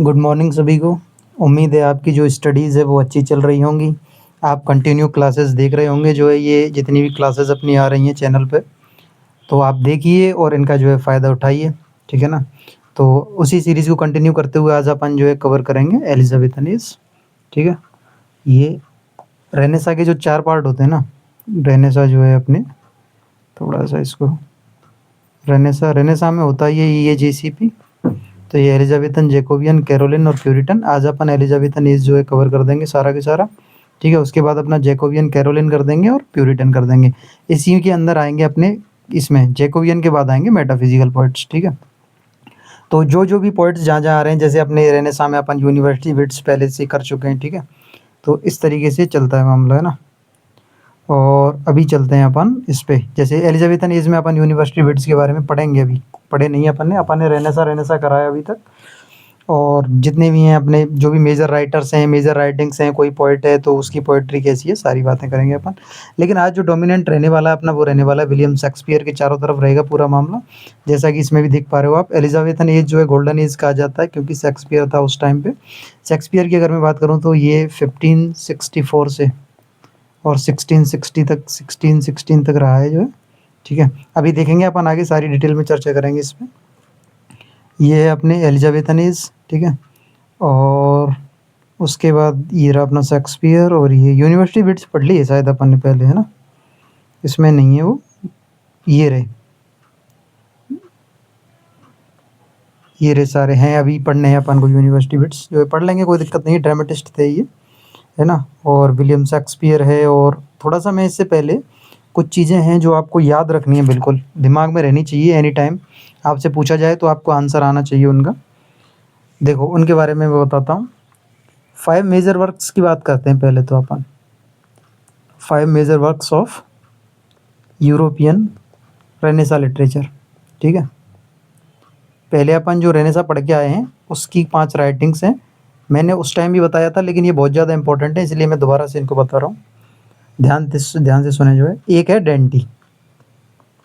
Good morning सभी को। उम्मीद है आपकी जो स्टडीज़ है वो अच्छी चल रही होंगी। आप कंटिन्यू क्लासेस देख रहे होंगे जो है ये जितनी भी क्लासेस अपनी आ रही हैं चैनल पे, तो आप देखिए और इनका जो है फ़ायदा उठाइए, ठीक है ना? तो उसी सीरीज़ को कंटिन्यू करते हुए आज अपन जो है कवर करेंगे एलिज़ाबेथनीज़, ठीक है? ये रेनेसाँ के जो 4 पार्ट होते हैं ना, रेनेसाँ जो है अपने थोड़ा-सा इसको रेनेसाँ में होता है ये जेसीपी, तो ये एलिज़ाबेथन, जैकोबियन, कैरोलिन और प्यूरिटन। आज अपन एलिज़ाबेथन एज जो है कवर कर देंगे सारा के सारा, ठीक है? उसके बाद अपना जैकोबियन, कैरोलिन कर देंगे और प्यूरिटन कर देंगे। इसी के अंदर आएँगे अपने इसमें जैकोबियन के बाद आएँगे मेटाफिज़िकल पोएट्स, ठीक है? तो जो भी पोएट्स जहाँ-जहाँ आ रहे हैं, जैसे अपने रेनेसाँ में अपन यूनिवर्सिटी बिट्स पहले से कर चुके हैं, ठीक है? तो इस तरीके से चलता है मामला, है ना? और अभी चलते हैं अपन इस पे, जैसे एलिज़ाबेथन एज में अपन यूनिवर्सिटी बिट्स के बारे में पढ़ेंगे अभी। पढ़े नहीं अपन ने रेनेसाँ कराया अभी तक। और जितने भी हैं अपने जो भी मेजर राइटर्स हैं, मेजर राइटिंग्स हैं, कोई पोएट है तो उसकी पोएट्री कैसी है, सारी बातें करेंगे अपन। लेकिन आज जो डोमिनेंट रहने वाला है अपना, वो रहने वाला है विलियम शेक्सपियर के चारों तरफ रहेगा पूरा मामला। जैसा कि इसमें भी देख पा रहे हो आप, एलिज़ाबेथन एज जो है गोल्डन एज कहा जाता है क्योंकि शेक्सपियर था उस टाइम पे। शेक्सपियर की अगर मैं बात करूँ तो ये 1564 से और 1616 तक रहा है जो है, ठीक है? अभी देखेंगे अपन आगे सारी डिटेल में चर्चा करेंगे इस पे। ये है अपने एलिज़ाबेथन एज, ठीक है? और उसके बाद ये रहा अपना शेक्सपियर, और ये यूनिवर्सिटी बिट्स पढ़ ली है शायद अपन ने पहले, है ना? इसमें नहीं है वो, ये रहे सारे हैं, अभी पढ़ने हैं अपन को यूनिवर्सिटी बिट्स, जो है पढ़ लेंगे, कोई दिक्कत नहीं है। ड्रामेटिस्ट थे ये, है ना? और विलियम शेक्सपियर है। और थोड़ा-सा मैं इससे पहले कुछ चीज़ें हैं जो आपको याद रखनी है, बिल्कुल दिमाग में रहनी चाहिए एनी टाइम। आपसे पूछा जाए तो आपको आंसर आना चाहिए उनका। देखो उनके बारे में मैं बताता हूँ। 5 मेजर वर्क्स की बात करते हैं पहले तो अपन। 5 major works of European renaissance literature, ठीक है? पहले अपन जो रेनेसाँ पढ़ के आए हैं उसकी 5 राइटिंग्स हैं। मैंने उस टाइम भी बताया था, लेकिन ये बहुत ज़्यादा इंपॉर्टेंट है, इसलिए मैं दोबारा से इनको बता रहा हूँ। ध्यान से सुने जो है। एक है डेंटी,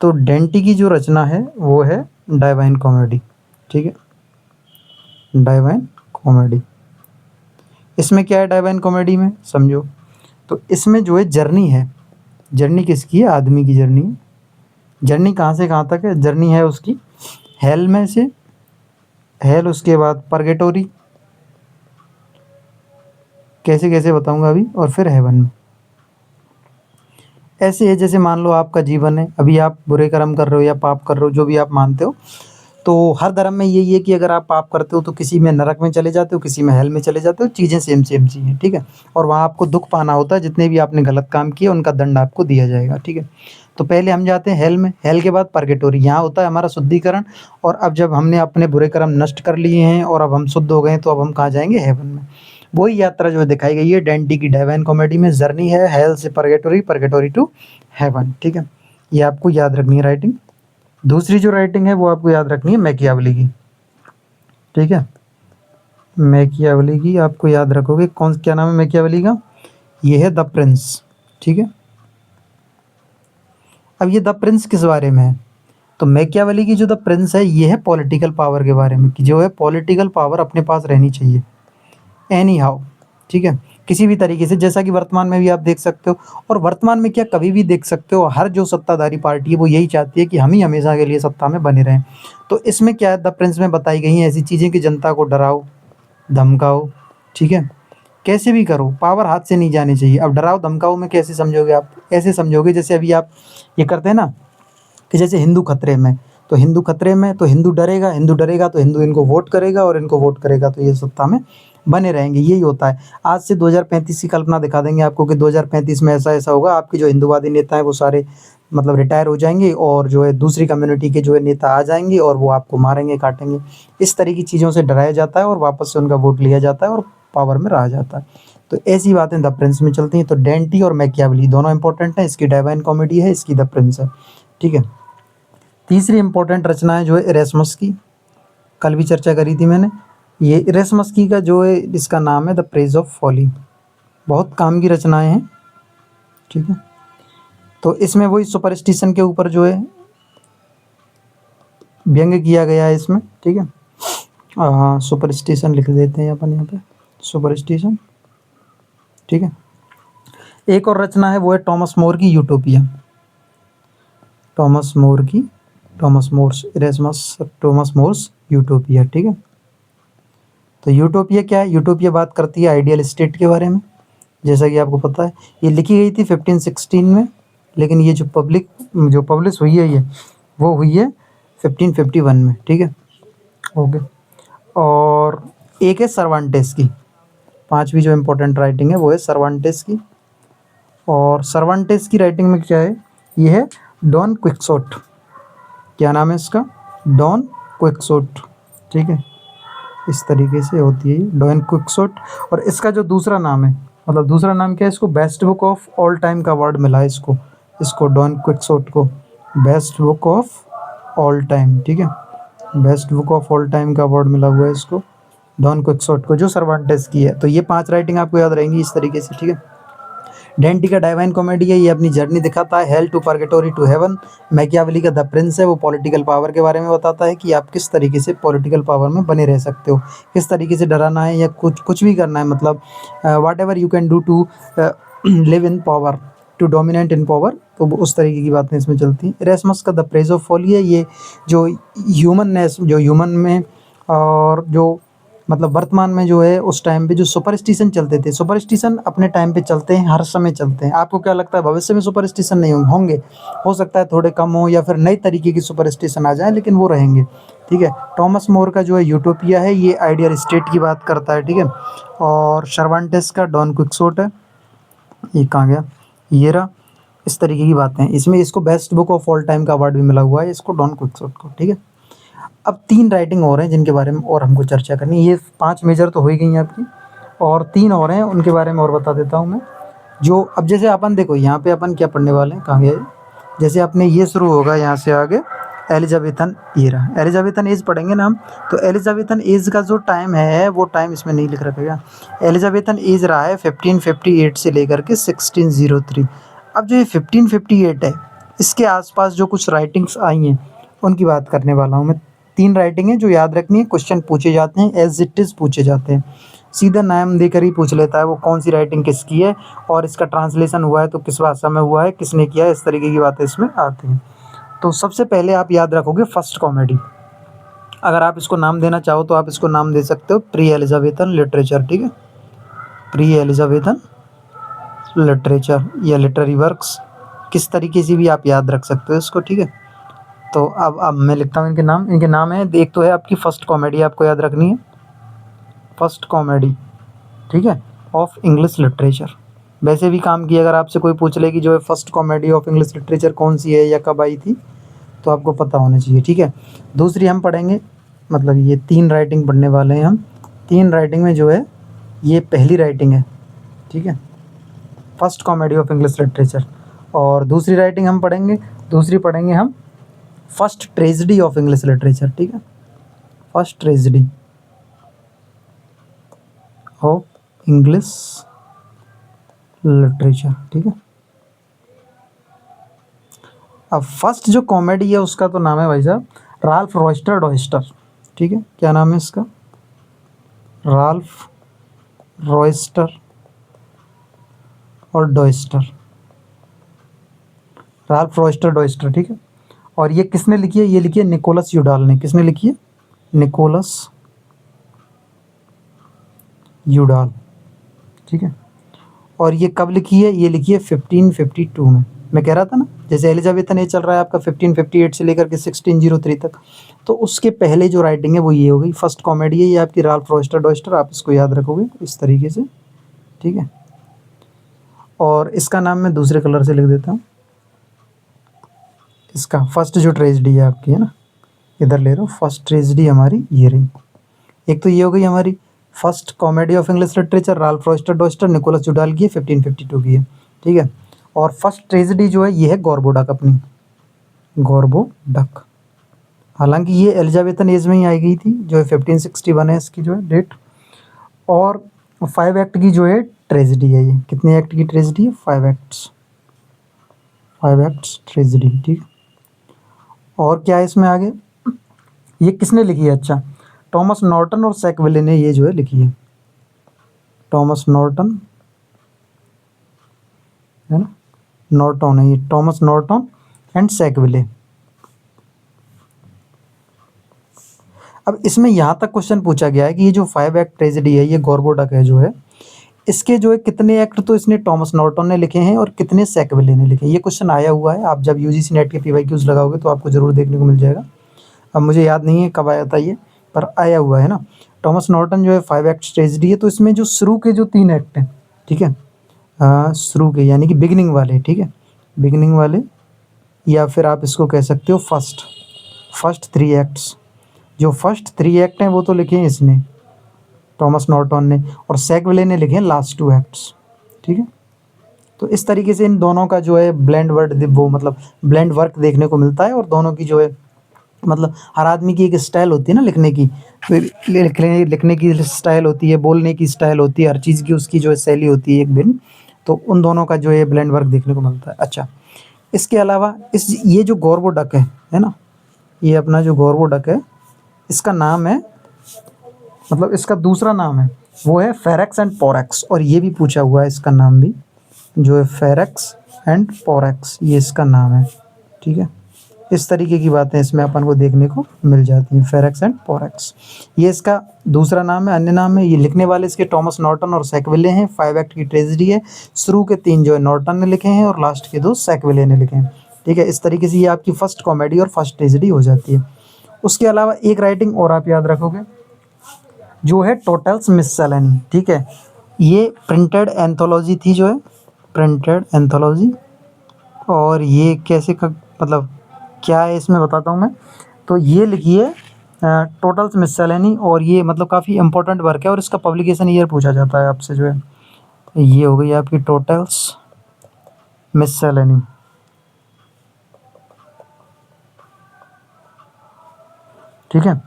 तो डेंटी की जो रचना है वो है डाइवाइन कॉमेडी, ठीक है? डाइवाइन कॉमेडी। इसमें क्या है डाइवाइन कॉमेडी में, समझो। तो इसमें जो है जर्नी है। जर्नी किसकी है? आदमी की जर्नी है। जर्नी कहाँ से कहाँ तक है? जर्नी है उसकी हेल में से, हेल, उसके बाद परगेटोरी, कैसे बताऊंगा अभी, और फिर हेवन में। ऐसे है जैसे मान लो आपका जीवन है, अभी आप बुरे कर्म कर रहे हो या पाप कर रहे हो, जो भी आप मानते हो। तो हर धर्म में यही है कि अगर आप पाप करते हो तो किसी में नरक में चले जाते हो, किसी में हेल में चले जाते हो, चीज़ें सेम सेम सी हैं, ठीक है? और वहाँ आपको दुख पाना होता है, जितने भी आपने गलत काम किए उनका दंड आपको दिया जाएगा, ठीक है? तो पहले हम जाते हैं हेल में, हेल के बाद परगेटोरी, यहाँ होता है हमारा शुद्धिकरण। और अब जब हमने अपने बुरे कर्म नष्ट कर लिए हैं और अब हम शुद्ध हो गए हैं, तो अब हम कहाँ जाएंगे? हेवन में। वही यात्रा जो है दिखाई गई है डेंटी की डाइवाइन कॉमेडी में। जर्नी है हेल से परगेटोरी, परगेटोरी टू हेवन, ठीक है? ये आपको याद रखनी है राइटिंग। दूसरी जो राइटिंग है वो आपको याद रखनी है मैकियावेली की, ठीक है? मैकियावेली की आपको याद रखोगे। कौन, क्या नाम है मैकियावेली का? ये है द प्रिंस, ठीक है? अब ये द प्रिंस किस बारे में है? तो मैकियावेली की जो द प्रिंस है ये है पॉलिटिकल पावर के बारे में, कि जो है पॉलिटिकल पावर अपने पास रहनी चाहिए एनी हाउ, ठीक है? किसी भी तरीके से, जैसा कि वर्तमान में भी आप देख सकते हो, और वर्तमान में क्या कभी भी देख सकते हो, हर जो सत्ताधारी पार्टी है वो यही चाहती है कि हम ही हमेशा के लिए सत्ता में बने रहें। तो इसमें क्या है, द प्रिंस में बताई गई हैं ऐसी चीज़ें कि जनता को डराओ, धमकाओ, ठीक है? कैसे भी करो, पावर हाथ से नहीं जानी चाहिए। अब डराओ धमकाओ में कैसे समझोगे आप? ऐसे समझोगे जैसे अभी आप ये करते हैं ना, कि जैसे हिंदू खतरे में, तो हिंदू खतरे में तो हिंदू डरेगा, हिंदू डरेगा तो हिंदू इनको वोट करेगा, और इनको वोट करेगा तो ये सत्ता में बने रहेंगे। यही होता है। आज से 2035 की कल्पना दिखा देंगे आपको कि 2035 में ऐसा-ऐसा होगा, आपके जो हिंदूवादी नेता हैं वो सारे मतलब रिटायर हो जाएँगे, और जो है दूसरी कम्युनिटी के जो है नेता आ जाएँगे और वो आपको मारेंगे, काटेंगे। इस तरह की चीज़ों से डराया जाता है और वापस से उनका वोट लिया जाता है और पावर में रहा जाता है। तो ऐसी बातें द प्रिंस में चलती हैं। तो डेंटी और मैकियावेली दोनों इंपॉर्टेंट हैं। इसकी डाइवाइन कॉमेडी है, इसकी द प्रिंस है, ठीक है? तीसरी इंपॉर्टेंट रचना है जो है इरेस्मस की, कल भी चर्चा करी थी मैंने। ये इरेस्मस की का जो है इसका नाम है द प्रेज ऑफ फॉली। बहुत काम की रचनाएं हैं, ठीक है? तो इसमें वही सुपरस्टिशन के ऊपर जो है व्यंग्य किया गया है इसमें, ठीक है? हाँ, सुपरस्टिशन लिख देते हैं अपन यहाँ पे, सुपरस्टिशन। ठीक है। एक और रचना है, वो है टॉमस मोर की यूटोपिया। टॉमस मोर की, Thomas More's Erasmus Thomas More's Utopia. ठीक है। तो यूटोपिया क्या है? यूटोपिया बात करती है आइडियल स्टेट के बारे में, जैसा कि आपको पता है। ये लिखी गई थी 1516 में, लेकिन ये जो पब्लिश हुई है, ये वो हुई है 1551 में। ठीक है। ओके। और एक है सर्वांटेस की, पांचवी जो इम्पोर्टेंट राइटिंग है वो है सर्वांटेस की। और सर्वांटेस की राइटिंग में क्या है? ये है डॉन क्विक्सोट। क्या नाम है इसका? Don Quixote. ठीक है। इस तरीके से होती है डॉन क्विक्सोट। और इसका जो दूसरा नाम है, मतलब दूसरा नाम क्या है? इसको best book of all time का अवार्ड मिला है इसको डॉन क्विक्सोट को best book of all time. ठीक है। Best book of all time का अवार्ड मिला हुआ है इसको डॉन क्विक्सोट को, जो सर्वांटेस की है। तो ये 5 राइटिंग आपको याद रहेंगी इस तरीके से। ठीक है। डेंटी का डाइवाइन कॉमेडी है, ये अपनी जर्नी दिखाता है, hell to purgatory to heaven. Machiavelli का द प्रिंस है, वो पॉलिटिकल पावर के बारे में बताता है कि आप किस तरीके से पॉलिटिकल पावर में बने रह सकते हो, किस तरीके से डराना है या कुछ भी करना है, मतलब whatever you can do to live in power, to dominate in power. तो उस तरीके की बातें इसमें चलती हैं। इरेस्मस का द प्रेज ऑफ फॉली है, ये जो ह्यूमननेस, जो ह्यूमन में और जो मतलब वर्तमान में जो है, उस टाइम पे जो सुपरस्टिशन चलते थे, सुपरस्टिशन अपने टाइम पे चलते हैं, हर समय चलते हैं। आपको क्या लगता है भविष्य में सुपरस्टिशन नहीं होंगे? हो सकता है थोड़े कम हो या फिर नई तरीके की सुपरस्टिशन आ जाए, लेकिन वो रहेंगे। ठीक है। टॉमस मोर का जो है यूटोपिया है, ये आइडियल स्टेट की बात करता है। ठीक है। और सर्वांटेस का डॉन क्विक्सोट है, ये कहाँ गया, ये रहा। इस तरीके की बातें हैं इसमें। इसको best book of all time का अवार्ड भी मिला हुआ है इसको, डॉन क्विक्सोट को। ठीक है। अब 3 राइटिंग और हैं जिनके बारे में और हमको चर्चा करनी है। ये 5 मेजर तो हो ही गई हैं आपकी, और 3 और हैं, उनके बारे में और बता देता हूँ मैं। जो अब जैसे अपन देखो, यहाँ पे अपन क्या पढ़ने वाले हैं, कहाँ गए? जैसे अपने ये शुरू होगा यहाँ से आगे, एलिजाबेथन ईरा, एलिजाबेथन एज पढ़ेंगे ना हम। तो एलिजाबेथन एज का जो टाइम है, वो टाइम इसमें नहीं लिख रखेगा। एलिजाबेथन एज रहा है 1558 से लेकर के 1603। अब जो ये 1558 है, इसके आसपास जो कुछ राइटिंग्स आई हैं, उनकी बात करने वाला हूँ मैं। 3 राइटिंग है जो याद रखनी है, क्वेश्चन पूछे जाते हैं, एज इट इज़ पूछे जाते हैं। सीधा नाम देकर ही पूछ लेता है वो कौन सी राइटिंग किसकी है, और इसका ट्रांसलेशन हुआ है तो किस भाषा में हुआ है, किसने किया है, इस तरीके की बातें इसमें आती हैं। तो सबसे पहले आप याद रखोगे फर्स्ट कॉमेडी। अगर आप इसको नाम देना चाहो तो आप इसको नाम दे सकते हो प्री एलिजाबेथन लिटरेचर। ठीक है। प्री एलिजाबेथन लिटरेचर या लिटरेरी वर्क्स, किस तरीके से भी आप याद रख सकते हो इसको। ठीक है। तो अब मैं लिखता हूँ इनके नाम है। एक तो है आपकी फर्स्ट कॉमेडी, आपको याद रखनी है, फर्स्ट कॉमेडी। ठीक है। Of English literature. वैसे भी काम की, अगर आपसे कोई पूछ ले कि जो है first comedy of English literature कौन सी है या कब आई थी, तो आपको पता होना चाहिए। ठीक है। दूसरी हम पढ़ेंगे, मतलब ये 3 राइटिंग पढ़ने वाले हैं हम। 3 राइटिंग में जो है, ये पहली राइटिंग है। ठीक है। First comedy of English literature. और दूसरी राइटिंग हम पढ़ेंगे, दूसरी पढ़ेंगे हम first tragedy of English literature. ठीक है। First tragedy of English literature. ठीक है। अब फर्स्ट जो कॉमेडी है उसका तो नाम है भाई साहब राल्फ रॉयस्टर डॉयस्टर। ठीक है। क्या नाम है इसका? राल्फ रॉयस्टर और डॉयस्टर, राल्फ रॉयस्टर डॉयस्टर। ठीक है। और ये किसने लिखी है? ये लिखी है निकोलस यूडाल ने। किसने लिखी है? निकोलस यूडाल। ठीक है। और ये कब लिखी है? ये लिखी है 1552 में। मैं कह रहा था ना, जैसे एलिजाबेथन एज चल रहा है आपका 1558 से लेकर के 1603 तक, तो उसके पहले जो राइटिंग है वो ये हो गई, फर्स्ट कॉमेडी है ये आपकी राल्फ रॉयस्टर डॉयस्टर। आप इसको याद रखोगे इस तरीके से। ठीक है। और इसका नाम मैं दूसरे कलर से लिख देता हूँ। इसका फर्स्ट जो ट्रेजेडी है आपकी, है ना, इधर ले रहा हूँ, फर्स्ट ट्रेजेडी हमारी ये रही। एक तो ये हो गई हमारी first comedy of English literature, Ralph Roister Doister, Nicholas Udall की है, 1552 की है। ठीक है। और फर्स्ट ट्रेजेडी जो है ये है गॉर्बो डक अपनी, गॉर्बो डक। हालांकि ये एलिजाबेथन एज में ही आई गई थी, जो है 1561 है इसकी जो है डेट। और 5 एक्ट की जो है ट्रेजेडी है ये। कितने एक्ट की ट्रेजेडी है? 5 एक्ट्स, 5 एक्ट्स ट्रेजेडी। ठीक। और क्या है इसमें आगे? ये किसने लिखी है? अच्छा, टॉमस नॉर्टन और सैकविले ने ये जो है लिखी है, टॉमस नॉर्टन है ना, नॉर्टन है ये, टॉमस नॉर्टन एंड सैकविले। अब इसमें यहाँ तक क्वेश्चन पूछा गया है कि ये जो 5 एक्ट ट्रेजेडी है, ये गोरबोडक है जो है, इसके जो है कितने एक्ट तो इसने टॉमस नॉर्टन ने लिखे हैं और कितने सैकविले ने लिखे हैं। ये क्वेश्चन आया हुआ है, आप जब यूजीसी नेट के पीवाईक्यूज लगाओगे तो आपको जरूर देखने को मिल जाएगा। अब मुझे याद नहीं है कब आया था ये, पर आया हुआ है ना। टॉमस नॉर्टन जो है 5 एक्ट ट्रेजेडी है, तो इसमें जो शुरू के जो 3 एक्ट हैं, ठीक है, शुरू के यानी कि बिगिनिंग वाले, ठीक है, बिगिनिंग वाले, या फिर आप इसको कह सकते हो फर्स्ट 3 एक्ट्स। जो फर्स्ट 3 एक्ट हैं वो तो लिखे हैं इसने, टॉमस नॉर्टन ने, और सैकविले ने लिखे हैं लास्ट 2 एक्ट्स, ठीक है। तो इस तरीके से इन दोनों का जो है ब्लेंड वर्क देखने को मिलता है, और दोनों की जो है मतलब हर आदमी की एक स्टाइल होती है ना लिखने की, फिर लिखने की स्टाइल होती है, बोलने की स्टाइल होती है, हर चीज़ की उसकी जो है शैली होती है एक भिन्न, तो उन दोनों का जो है ब्लेंड वर्क देखने को मिलता है। अच्छा, इसके अलावा ये जो गोरबो डक है ना, ये अपना जो गोरबो डक है, इसका नाम है, मतलब इसका दूसरा नाम है वो है फेरेक्स एंड पोरेक्स, और ये भी पूछा हुआ है इसका नाम भी, जो है फेरेक्स एंड पोरेक्स, ये इसका नाम है, ठीक है। इस तरीके की बातें इसमें अपन को देखने को मिल जाती हैं, फेरेक्स एंड पोरेक्स, ये इसका दूसरा नाम है, अन्य नाम है। ये लिखने वाले इसके टॉमस नॉर्टन और सैकविले हैं। 5 एक्ट की ट्रेजेडी है, शुरू के 3 जो है नॉर्टन ने लिखे हैं और लास्ट के 2 सैकविले ने लिखे हैं, ठीक है। इस तरीके से ये आपकी फर्स्ट कॉमेडी और फर्स्ट ट्रेजेडी हो जाती है। उसके अलावा एक राइटिंग और आप याद रखोगे, जो है टोटल्स मिससेलेनी, ठीक है। ये प्रिंटेड एंथोलॉजी थी, जो है प्रिंटेड एंथोलॉजी, और ये कैसे मतलब क्या है इसमें बताता हूँ मैं। तो ये लिखिए टोटल्स मिससेलेनी, और ये मतलब काफ़ी इंपॉर्टेंट वर्क है, और इसका पब्लिकेशन ईयर पूछा जाता है आपसे, जो है ये हो गई आपकी टोटल्स मिससेलेनी, ठीक है।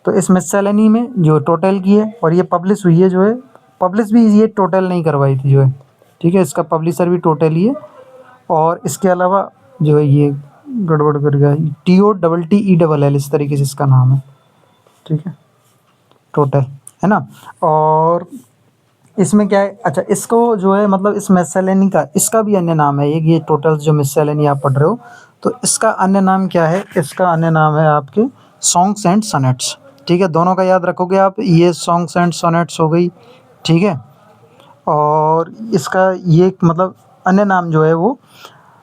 तो इस मिससेलेनी में जो टोटल की है, और ये पब्लिश हुई है, जो है पब्लिश भी ये टोटल नहीं करवाई थी, जो है, ठीक है, इसका पब्लिशर भी टोटल ही है। और इसके अलावा जो है ये गड़बड़ कर गया, TOTTELL इस तरीके से इसका नाम है, ठीक है, टोटल, है ना। और इसमें क्या है, अच्छा इसको जो है मतलब इस मिससेलेनी का, इसका भी अन्य नाम है, ये टोटल्स जो मिससेलेनी आप पढ़ रहे हो, तो इसका अन्य नाम क्या है, इसका अन्य नाम है आपके सॉन्ग्स एंड सोनेट्स, ठीक है। दोनों का याद रखोगे आप, ये सॉन्ग्स एंड सोनेट्स हो गई, ठीक है। और इसका ये मतलब अन्य नाम जो है वो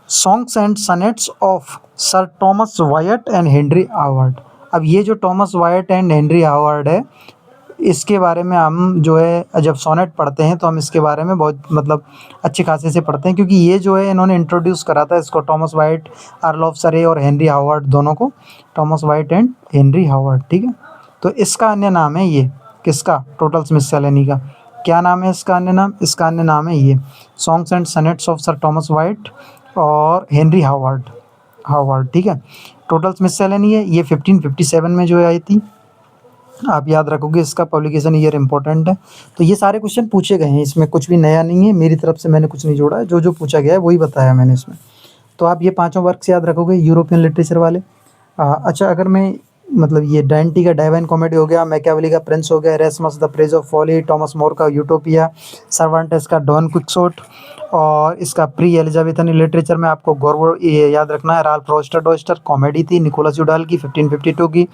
songs and sonnets of sir Thomas Wyatt and Henry Howard. अब ये जो Thomas Wyatt and Henry Howard है, इसके बारे में हम जो है जब सोनेट पढ़ते हैं तो हम इसके बारे में बहुत मतलब अच्छे खासे से पढ़ते हैं, क्योंकि ये जो है इन्होंने इंट्रोड्यूस करा था इसको, टॉमस वाइट, अर्ल ऑफ सरे और हेनरी हावर्ड दोनों को, Thomas Wyatt and Henry Howard, ठीक है। तो इसका अन्य नाम है ये, किसका, टोटल्स मिससेलेनी का क्या नाम है इसका अन्य नाम, इसका अन्य नाम है ये songs and sonnets of sir Thomas Wyatt और हेनरी हावर्ड, ठीक है। टोटल्स मिससेलेनी है, ये 1557 में जो है आई थी, आप याद रखोगे, इसका पब्लिकेशन ईयर इंपॉर्टेंट है। तो ये सारे क्वेश्चन पूछे गए हैं, इसमें कुछ भी नया नहीं है, मेरी तरफ से मैंने कुछ नहीं जोड़ा है, जो जो पूछा गया है वही बताया मैंने इसमें। तो आप ये पांचों वर्क से याद रखोगे, यूरोपियन लिटरेचर वाले। अच्छा, अगर मैं मतलब ये डांटी का डाइवाइन कॉमेडी हो गया, मैकियावेली का प्रिंस हो गया, Erasmus the praise of folly, Thomas More का यूटोपिया, सर्वांटेस का डॉन क्विक्सोट, और इसका प्री एलिजाबेथन लिटरेचर में आपको गोरबो ये याद रखना है, राल्फ रोस्टर कॉमेडी थी, निकोलस यूडाल की 1552 की।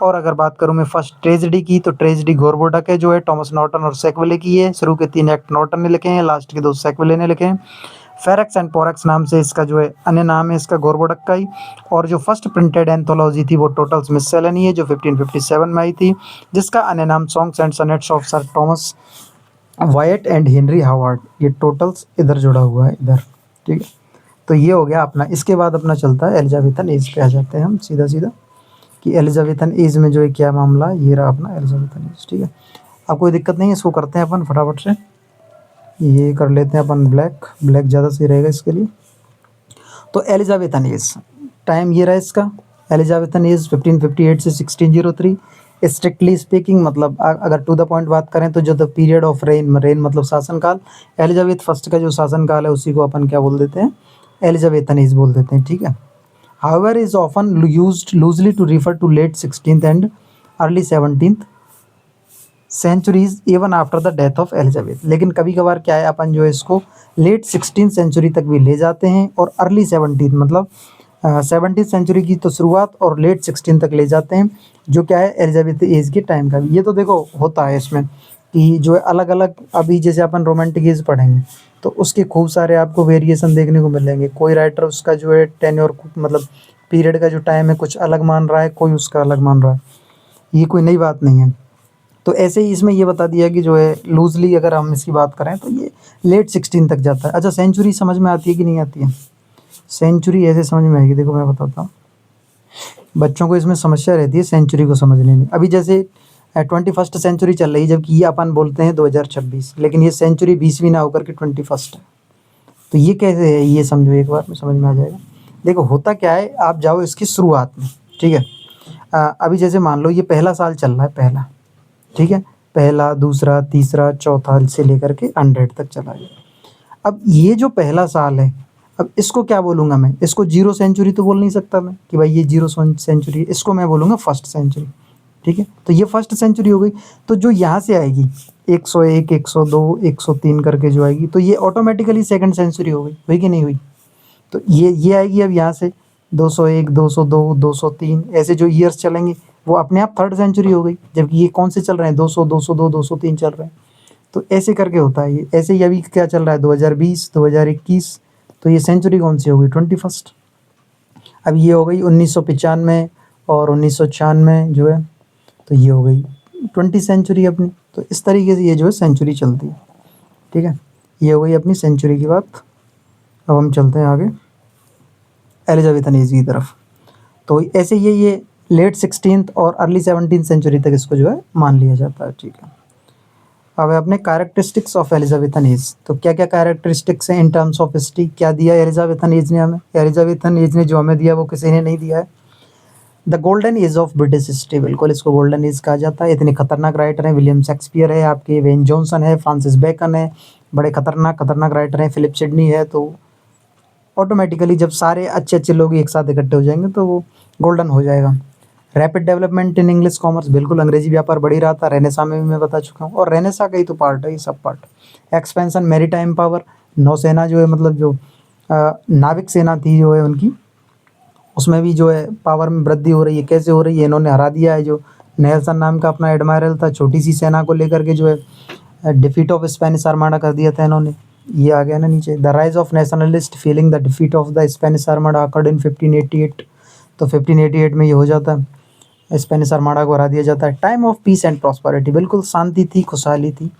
और अगर बात करूं मैं फर्स्ट ट्रेजेडी की, तो ट्रेजेडी गोरबोडक है, जो है टॉमस नॉर्टन और सैकविले की है। शुरू के 3 एक्ट नॉर्टन ने लिखे हैं, लास्ट के 2 सैकविले ने लिखे हैं। फेरेक्स एंड पोरेक्स नाम से इसका जो है अन्य नाम है इसका गोरबोडक का ही। और जो फर्स्ट प्रिंटेड एंथोलॉजी थी वो टोटल्स मिससेलेनी है, जो 1557 में आई थी, जिसका अन्य नाम songs and sonnets of sir Thomas Wyatt and Henry Howard. ये टोटल्स इधर जुड़ा हुआ है, इधर, ठीक है। तो ये हो गया अपना। इसके बाद अपना चलता है एलिजाबेथन एज पे आ जाते हैं हम सीधा सीधा, कि एलिजाबेथन एज में जो है क्या मामला है। ये रहा अपना एलिजाबेथन एज, ठीक है। अब कोई दिक्कत नहीं है, इसको करते हैं अपन फटाफट से, ये कर लेते हैं अपन ब्लैक ज़्यादा सही रहेगा इसके लिए। तो एलिजाबेथन एज टाइम ये रहा इसका, एलिजाबेथन एज 1558 से 1603। स्ट्रिक्टली स्पीकिंग मतलब अगर टू द पॉइंट बात करें तो जो द पीरियड ऑफ रेन मतलब शासनकाल, एलिजाबेथ फर्स्ट का जो शासनकाल है उसी को अपन क्या बोल देते हैं, एलिजाबेथन एज बोल देते हैं, ठीक है। However, is often used loosely to refer to late 16th and early 17th centuries even after the death of Elizabeth. लेकिन कभी कभार क्या है, अपन जो है इसको लेट 16th सेंचुरी तक भी ले जाते हैं और अर्ली 17th, मतलब 17th सेंचुरी की तो शुरुआत और लेट 16 तक ले जाते हैं, जो क्या है एलिजाबेथ एज के टाइम का भी। ये तो देखो होता है इसमें कि जो है अलग अलग, अभी जैसे अपन रोमांटिक एज पढ़ेंगे तो उसके खूब सारे आपको वेरिएशन देखने को मिलेंगे। कोई राइटर उसका जो है टेन्योर मतलब पीरियड का जो टाइम है कुछ अलग मान रहा है, कोई उसका अलग मान रहा है, ये कोई नई बात नहीं है। तो ऐसे ही इसमें ये बता दिया कि जो है लूजली अगर हम इसकी बात करें तो ये लेट 16 तक जाता है। अच्छा, सेंचुरी समझ में आती है कि नहीं आती है? सेंचुरी ऐसे समझ में आएगी, देखो मैं बताता हूँ। बच्चों को इसमें समस्या रहती है सेंचुरी को समझने में। अभी जैसे 21st सेंचुरी चल रही है, जबकि ये अपन बोलते हैं 2026, लेकिन ये सेंचुरी 20वीं ना होकर के 21st है। तो ये कैसे है, ये समझो एक बार में समझ में आ जाएगा। देखो होता क्या है, आप जाओ इसकी शुरुआत में, ठीक है। अभी जैसे मान लो ये पहला साल चल रहा है, पहला, ठीक है, पहला, दूसरा, तीसरा, चौथा से लेकर के 100 तक चला गया। अब ये जो पहला साल है, अब इसको क्या बोलूँगा मैं? इसको जीरो सेंचुरी तो बोल नहीं सकता मैं कि भाई ये जीरो सेंचुरी है, इसको मैं बोलूँगा फर्स्ट सेंचुरी, ठीक है। तो ये फर्स्ट सेंचुरी हो गई। तो जो यहाँ से आएगी 101, 102, 103 करके जो आएगी, तो ये ऑटोमेटिकली सेकंड सेंचुरी हो गई, हुई कि नहीं हुई? तो ये आएगी अब यहाँ से 201, 202, 203, ऐसे जो ईयर्स चलेंगे वो अपने आप थर्ड सेंचुरी हो गई। जबकि ये कौन से चल रहे हैं? 200, 202, 203 चल रहे हैं। तो ऐसे करके होता है ये। ऐसे ही अभी क्या चल रहा है? 2020, 2021, तो ये सेंचुरी कौन सी हो गई? 21st। अब ये हो गई 1995 और 1996 जो है, तो ये हो गई 20 सेंचुरी अपनी। तो इस तरीके से ये जो है सेंचुरी चलती है, ठीक है। ये हो गई अपनी सेंचुरी की बात। अब हम चलते हैं आगे एलिजाबेथन एज की तरफ। तो ऐसे ये लेट 16th और अर्ली 17th सेंचुरी तक इसको जो है मान लिया जाता है, ठीक है। अब अपने कैरेक्टरिस्टिक्स ऑफ एलिजाबेथन एज। तो क्या क्या कैरेक्टरिस्टिक्स हैं इन टर्म्स ऑफ हिस्ट्री? क्या दिया एलिजाबेथन एज ने हमें? एलिजाबेथन एज ने जो हमें दिया वो किसी ने नहीं दिया है। The golden age of British history, बिल्कुल इसको गोल्डन एज कहा जाता है। इतने खतरनाक राइटर हैं, विलियम शेक्सपियर है, आपके वेन जॉनसन है, फ्रांसिस बेकन है, बड़े खतरनाक राइटर हैं, फिलिप सिडनी है। तो ऑटोमेटिकली जब सारे अच्छे अच्छे लोग एक साथ इकट्ठे हो जाएंगे तो वो गोल्डन हो जाएगा। Rapid development in English commerce, बिल्कुल अंग्रेजी व्यापार बढ़ ही रहा था। रेनेसा में भी मैं बता चुका हूँ, और रेनेसा का ही तो पार्ट है ये सब पार्ट। एक्सपेंशन मैरीटाइम पावर, नौसेना जो है, मतलब जो नाविक सेना थी जो है उनकी, उसमें भी जो है पावर में वृद्धि हो रही है। कैसे हो रही है? इन्होंने हरा दिया है जो नेल्सन नाम का अपना एडमायरल था, छोटी सी सेना को लेकर के जो है डिफीट ऑफ स्पेनिश आर्माडा कर दिया था इन्होंने। ये आ गया ना नीचे। The rise of nationalist feeling, the defeat of the Spanish armada occurred in 1588। तो 1588 में ये हो जाता है, स्पेनिश आर्माडा को हरा दिया जाता है। Time of peace and prosperity, बिल्कुल शांति थी, खुशहाली थी।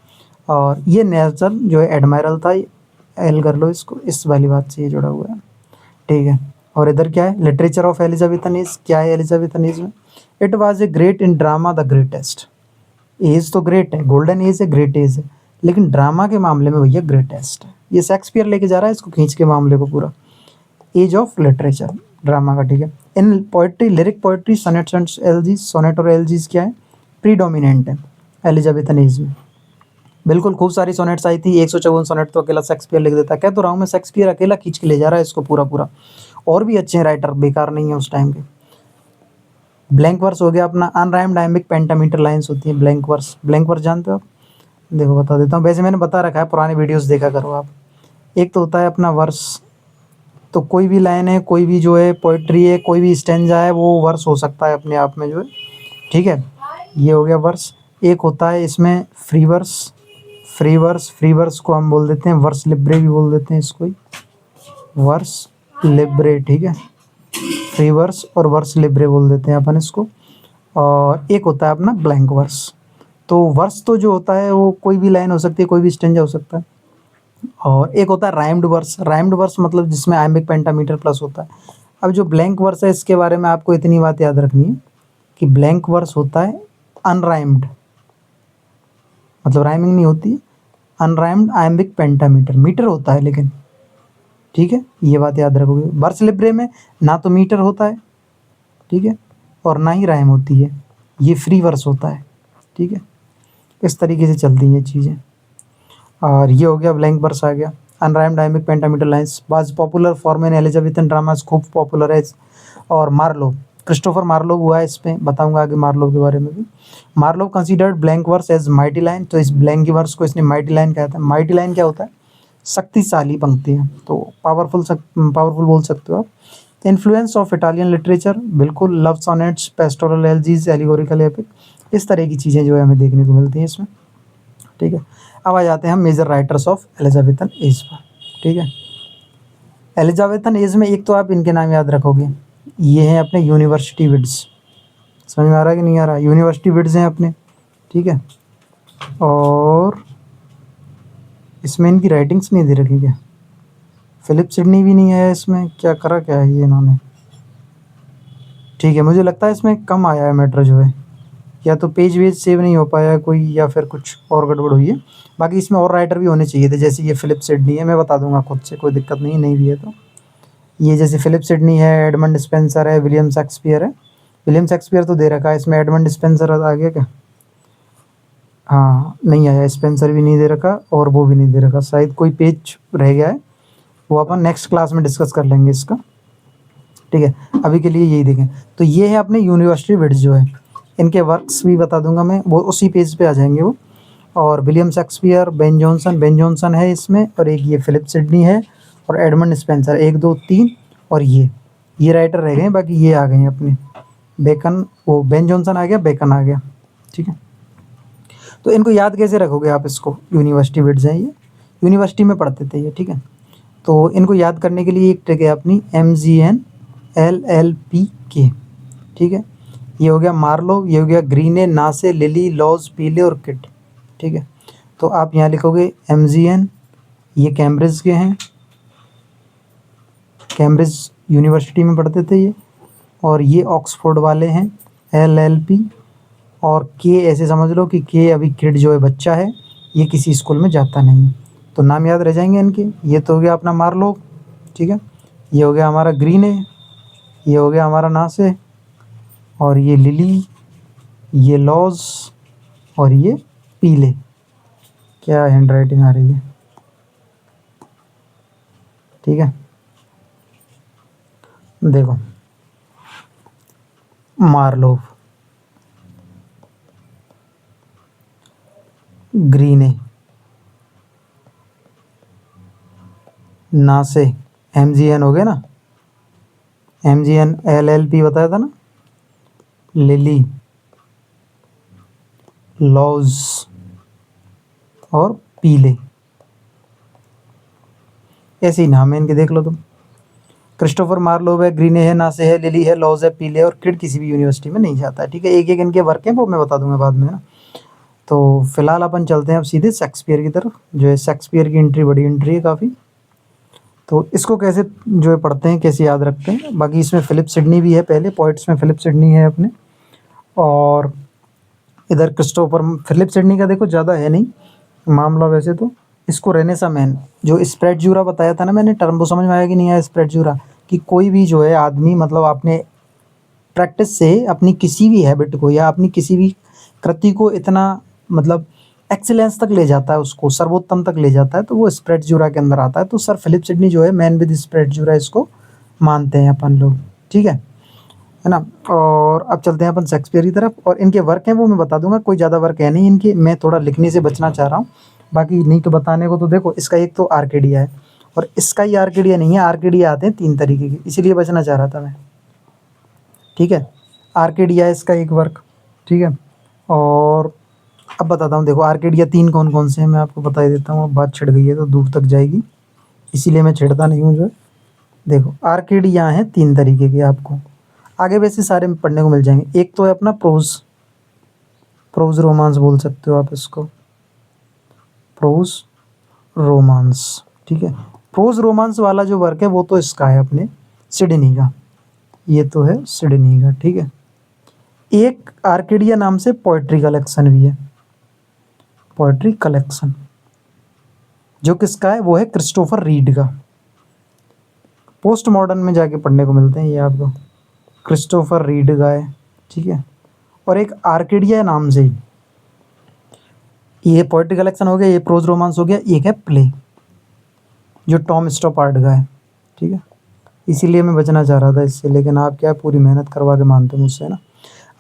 और ये नेल्सन जो है एडमायरल था, एल कर लो इसको, इस वाली बात से ये जुड़ा हुआ है, ठीक है। और इधर क्या है? Literature of Elizabethan age. क्या है एलिजाबेथन एज में? It was a great in drama the greatest. Age तो ग्रेट है, गोल्डन एज है, ग्रेट एज है, लेकिन ड्रामा के मामले में भैया ग्रेटेस्ट है। ये शेक्सपियर लेके जा रहा है इसको खींच के मामले को पूरा। एज ऑफ लिटरेचर ड्रामा का, ठीक है। In poetry, lyric poetry, sonnets and elegies, sonnet और एलजीज क्या है? प्रीडोमिनेंट है एलिजाबेथन एज में। बिल्कुल खूब सारी सोनेट्स आई थी, 154 सोनेट तो अकेला शेक्सपियर लिख देता। कह तो रहा हूँ मैं, शेक्सपियर अकेला खींच के ले जा रहा है इसको पूरा पूरा। और भी अच्छे राइटर, बेकार नहीं है उस टाइम के। ब्लैंक वर्स हो गया अपना, अनराइम्ड आइमिक पेंटामीटर लाइंस होती हैं ब्लैंक वर्स। ब्लैंक वर्स जानते हो आप? देखो बता देता हूँ, वैसे मैंने बता रखा है, पुराने वीडियोस देखा करो आप। एक तो होता है अपना वर्स, तो कोई भी लाइन है, कोई भी जो है पोइट्री है, कोई भी स्टेंजा है, वो वर्स हो सकता है अपने आप में जो है, ठीक है। ये हो गया वर्स। एक होता है इसमें फ्री वर्स। फ्री वर्स को हम बोल देते हैं वर्स लिब्रे भी बोल देते हैं इसको ही, वर्स लिब्रे, ठीक है। फ्री वर्स और वर्स लिब्रे बोल देते हैं अपन इसको। और एक होता है अपना ब्लैंक वर्स। तो वर्स तो जो होता है वो कोई भी लाइन हो सकती है, कोई भी स्टेंजा हो सकता है। और एक होता है राइम्ड वर्स। राइम्ड वर्स मतलब जिसमें आइमिक पेंटामीटर प्लस होता है। अब जो ब्लैंक वर्स है इसके बारे में आपको इतनी बात याद रखनी है कि ब्लैंक वर्स होता है अनराइम्ड, मतलब राइमिंग नहीं होती, अनराइम्ड आइमिक पेंटामीटर, मीटर होता है लेकिन, ठीक है, ये बात याद रखोगे। वर्स लिब्रे में ना तो मीटर होता है, ठीक है, और ना ही राइम होती है, ये फ्री वर्स होता है, ठीक है। इस तरीके से चलती हैं ये चीज़ें। और ये हो गया ब्लैंक वर्स आ गया। Unrhymed iambic pentameter lines was popular form in Elizabethan dramas, खूब पॉपुलर है। और मार्लो, क्रिस्टोफर मार्लोव हुआ है, इसमें बताऊंगा आगे मार्लोव के बारे में भी। Marlowe considered blank verse as mighty line, तो इस ब्लैंक वर्स को इसने माइटी लाइन कहता है। माइटी लाइन क्या होता है? शक्तिशाली पंक्तियाँ, तो पावरफुल बोल सकते हो आप। इन्फ्लुएंस ऑफ इटालियन लिटरेचर, बिल्कुल, love sonnets, pastoral elegies, allegorical epic, इस तरह की चीज़ें जो है हमें देखने को मिलती हैं इसमें। ठीक है, अब आ जाते हैं हम major writers of Elizabethan age पर। ठीक है, एलिजाबेथन एज में एक तो आप इनके नाम याद रखोगे, ये हैं अपने यूनिवर्सिटी विड्स। समझ में आ रहा है कि नहीं आ रहा? यूनिवर्सिटी विड्स हैं अपने। ठीक है, और इसमें इनकी राइटिंग्स नहीं दे रखी क्या? फिलिप सिडनी भी नहीं है इसमें, क्या करा क्या है ये इन्होंने? ठीक है, मुझे लगता है इसमें कम आया है मैटर जो है, या तो पेज वेज सेव नहीं हो पाया है कोई, या फिर कुछ और गड़बड़ हुई है। बाकी इसमें और राइटर भी होने चाहिए थे, जैसे ये फिलिप सिडनी है, मैं बता दूंगा खुद से, कोई दिक्कत नहीं भी है तो। ये जैसे फिलिप सिडनी है, एडमंड स्पेंसर है, विलियम शेक्सपियर है। विलियम शेक्सपियर तो दे रखा है इसमें, एडमंड स्पेंसर आ गया क्या? हाँ, नहीं आया, स्पेंसर भी नहीं दे रखा और वो भी नहीं दे रखा, शायद कोई पेज रह गया है, वो अपन नेक्स्ट क्लास में डिस्कस कर लेंगे इसका। ठीक है, अभी के लिए यही देखें। तो ये है अपने यूनिवर्सिटी विड्स जो है, इनके वर्क्स भी बता दूंगा मैं, वो उसी पेज पे आ जाएंगे वो। और विलियम शेक्सपियर, बेन जॉनसन है इसमें, और एक ये फिलिप सिडनी है, और एडमंड स्पेंसर, 1 2 3, और ये राइटर रह गए, बाकी ये आ गए हैं अपने। बेकन, वो बेन जॉनसन आ गया, बेकन आ गया। ठीक है, तो इनको याद कैसे रखोगे आप इसको? यूनिवर्सिटी विड्स हैं ये, यूनिवर्सिटी में पढ़ते थे ये। ठीक है, तो इनको याद करने के लिए एक ट्रिक है अपनी, MGNLLPK। ठीक है, ये हो गया मार्लो, ये हो गया ग्रीने, नासे, लिली, लॉज, पीले और किट। ठीक है, तो आप यहाँ लिखोगे MGN, ये कैम्ब्रिज के हैं, कैम्ब्रिज यूनिवर्सिटी में पढ़ते थे ये, और ये ऑक्सफोर्ड वाले हैं LLP, और के ऐसे समझ लो कि के अभी किड जो है बच्चा है, ये किसी स्कूल में जाता नहीं, तो नाम याद रह जाएंगे इनके। ये तो हो गया अपना मार्लो। ठीक है, ये हो गया हमारा ग्रीने, ये हो गया हमारा नासे, और ये लिली, ये लॉज, और ये पीले। क्या हैंड राइटिंग आ रही है? ठीक है, देखो, मार्लोव, ग्रीने, नासे, MGN हो गया ना, MGNLLP बताया था ना, लिली, लॉज और पीले, ऐसे ही नाम है इनके, देख लो तुम। क्रिस्टोफर मार्लोव है, ग्रीने है, नासे है, लिली है, लॉज है, पीले, और किड किसी भी यूनिवर्सिटी में नहीं जाता है। ठीक है, एक एक इनके वर्क हैं, वो मैं बता दूंगा बाद में ना। तो फिलहाल अपन चलते हैं अब सीधे शेक्सपियर की तरफ, जो है शेक्सपियर की एंट्री बड़ी एंट्री है काफ़ी। तो इसको कैसे जो है पढ़ते हैं, कैसे याद रखते हैं? बाकी इसमें फिलिप सिडनी भी है, पहले पोइट्स में फिलिप सिडनी है अपने, और इधर क्रिस्टोफर, फिलिप सिडनी का देखो ज़्यादा है नहीं मामला वैसे तो। इसको रेनेसा मैन, जो स्प्रेड जूरा बताया था ना मैंने टर्म, वो समझ में आया कि नहीं आया? स्प्रेड जूरा, कि कोई भी जो है आदमी, मतलब आपने प्रैक्टिस से अपनी किसी भी हैबिट को या अपनी किसी भी कृति को इतना, मतलब एक्सीलेंस तक ले जाता है, उसको सर्वोत्तम तक ले जाता है, तो वो स्प्रेड जूरा के अंदर आता है। तो सर फिलिप सिडनी जो है मैन विद स्प्रेड जूरा, इसको मानते हैं अपन लोग। ठीक है ना? और अब चलते हैं अपन शेक्सपियर की तरफ, और इनके वर्क हैं वो मैं बता दूंगा, कोई ज़्यादा वर्क है नहीं इनके, मैं थोड़ा लिखने से बचना चाह रहा हूँ, बाकी नहीं तो बताने को तो देखो, इसका एक तो आर्केडिया है, और इसका ही आर्केडिया नहीं है, आर्केडिया आते हैं 3 तरीके के, इसीलिए बचना चाह रहा था मैं। ठीक है, आर्केडिया है इसका एक वर्क। ठीक है, और अब बताता हूँ, देखो आर्केडिया 3 कौन कौन से हैं मैं आपको बता ही देता हूँ, अब बात छिड़ गई है तो दूर तक जाएगी, इसीलिए मैं छिड़ता नहीं हूँ जो है। देखो आर्केडिया हैं 3 तरीके के, आपको आगे वैसे सारे में पढ़ने को मिल जाएंगे। एक तो है अपना प्रोज, प्रोज रोमांस बोल सकते हो आप इसको, प्रोज रोमांस। ठीक है, प्रोज रोमांस वाला जो वर्क है वो तो इसका है अपने सिडनी का, ये तो है सिडनी का। ठीक है, एक आर्केडिया नाम से पोएट्री कलेक्शन भी है, पोएट्री कलेक्शन, जो किसका है? वो है क्रिस्टोफर रीड का। पोस्ट मॉडर्न में जाके पढ़ने को मिलते हैं ये आपको, क्रिस्टोफर रीड का है। ठीक है, और एक आर्केडिया नाम से, ये पोएट्री कलेक्शन हो गया, ये प्रोज रोमांस हो गया, एक है प्ले, जो टॉम स्टॉपार्ड का है। ठीक है, इसीलिए मैं बचना चाह रहा था इससे, लेकिन आप क्या पूरी मेहनत करवा के मानते हो मुझसे ना।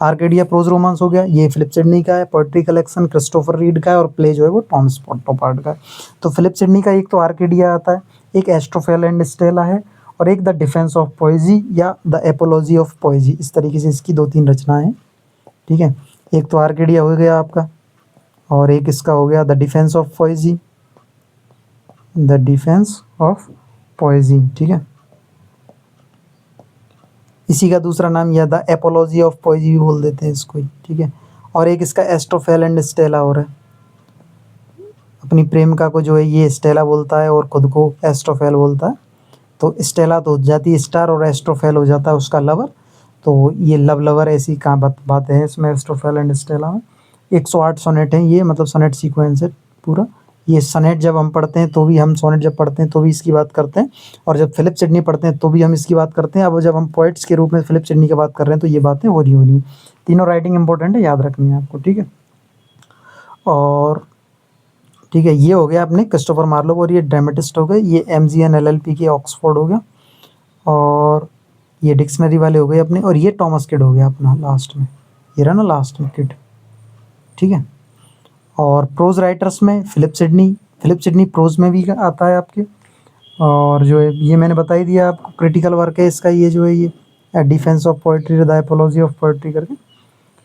आर्केडिया प्रोज रोमांस हो गया, ये फिलिप सिडनी का है। पोएट्री कलेक्शन क्रिस्टोफर रीड का है, और प्ले जो है वो टॉमस टोपार्ड का है। तो फिलिप सिडनी का एक तो आर्केडिया आता है, एक एस्ट्रोफेल एंड स्टेला है, और एक द डिफेंस ऑफ पोएजी या द एपोलॉजी ऑफ पोएजी। इस तरीके से इसकी 2-3 रचनाएं हैं, ठीक है। एक तो आर्केडिया हो गया आपका, और एक इसका हो गया the defence of पोएजी, the defence of पोएजी, ठीक है। इसी का दूसरा नाम या द एपोलॉजी ऑफ पोएजी भी बोल देते हैं इसको, ठीक है। और एक इसका एस्ट्रोफेल एंड स्टेला और है। अपनी प्रेमिका को जो है ये स्टेला बोलता है और खुद को एस्ट्रोफेल बोलता है। तो स्टेला तो हो जाती है स्टार, और एस्ट्रोफेल हो जाता है उसका लवर। तो ये लव लवर ऐसी कहाँ बातें हैं इसमें एस्ट्रोफेल एंड स्टेला में। 108 सोनेट हैं ये, मतलब सोनेट सीक्वेंस है पूरा। ये सोनेट जब हम पढ़ते हैं तो भी, हम सोनेट जब पढ़ते हैं तो भी इसकी बात करते हैं, और जब फिलिप सिडनी पढ़ते हैं तो भी हम इसकी बात करते हैं। अब जब हम पोइट्स के रूप में फिलिप सिडनी की बात कर रहे हैं तो ये बातें हो रही होनी। तीनों राइटिंग इंपॉर्टेंट है, याद रखनी है आपको, ठीक है। और ठीक है, ये हो गया अपने क्रिस्टोफर मार्लोव, और ये ड्रामेटिस्ट हो गए। ये MGN LLP के ऑक्सफोर्ड हो गया, और ये डिक्शनरी वाले हो गए अपने। और ये टॉमस किड हो गया अपना लास्ट में, ये रहा ना लास्ट में किड, ठीक है। और प्रोज राइटर्स में फिलिप सिडनी प्रोज में भी आता है आपके। और जो है ये मैंने बता ही दिया आपको, क्रिटिकल वर्क है इसका ये जो है, ये defence of poetry, the apiology of poetry करके,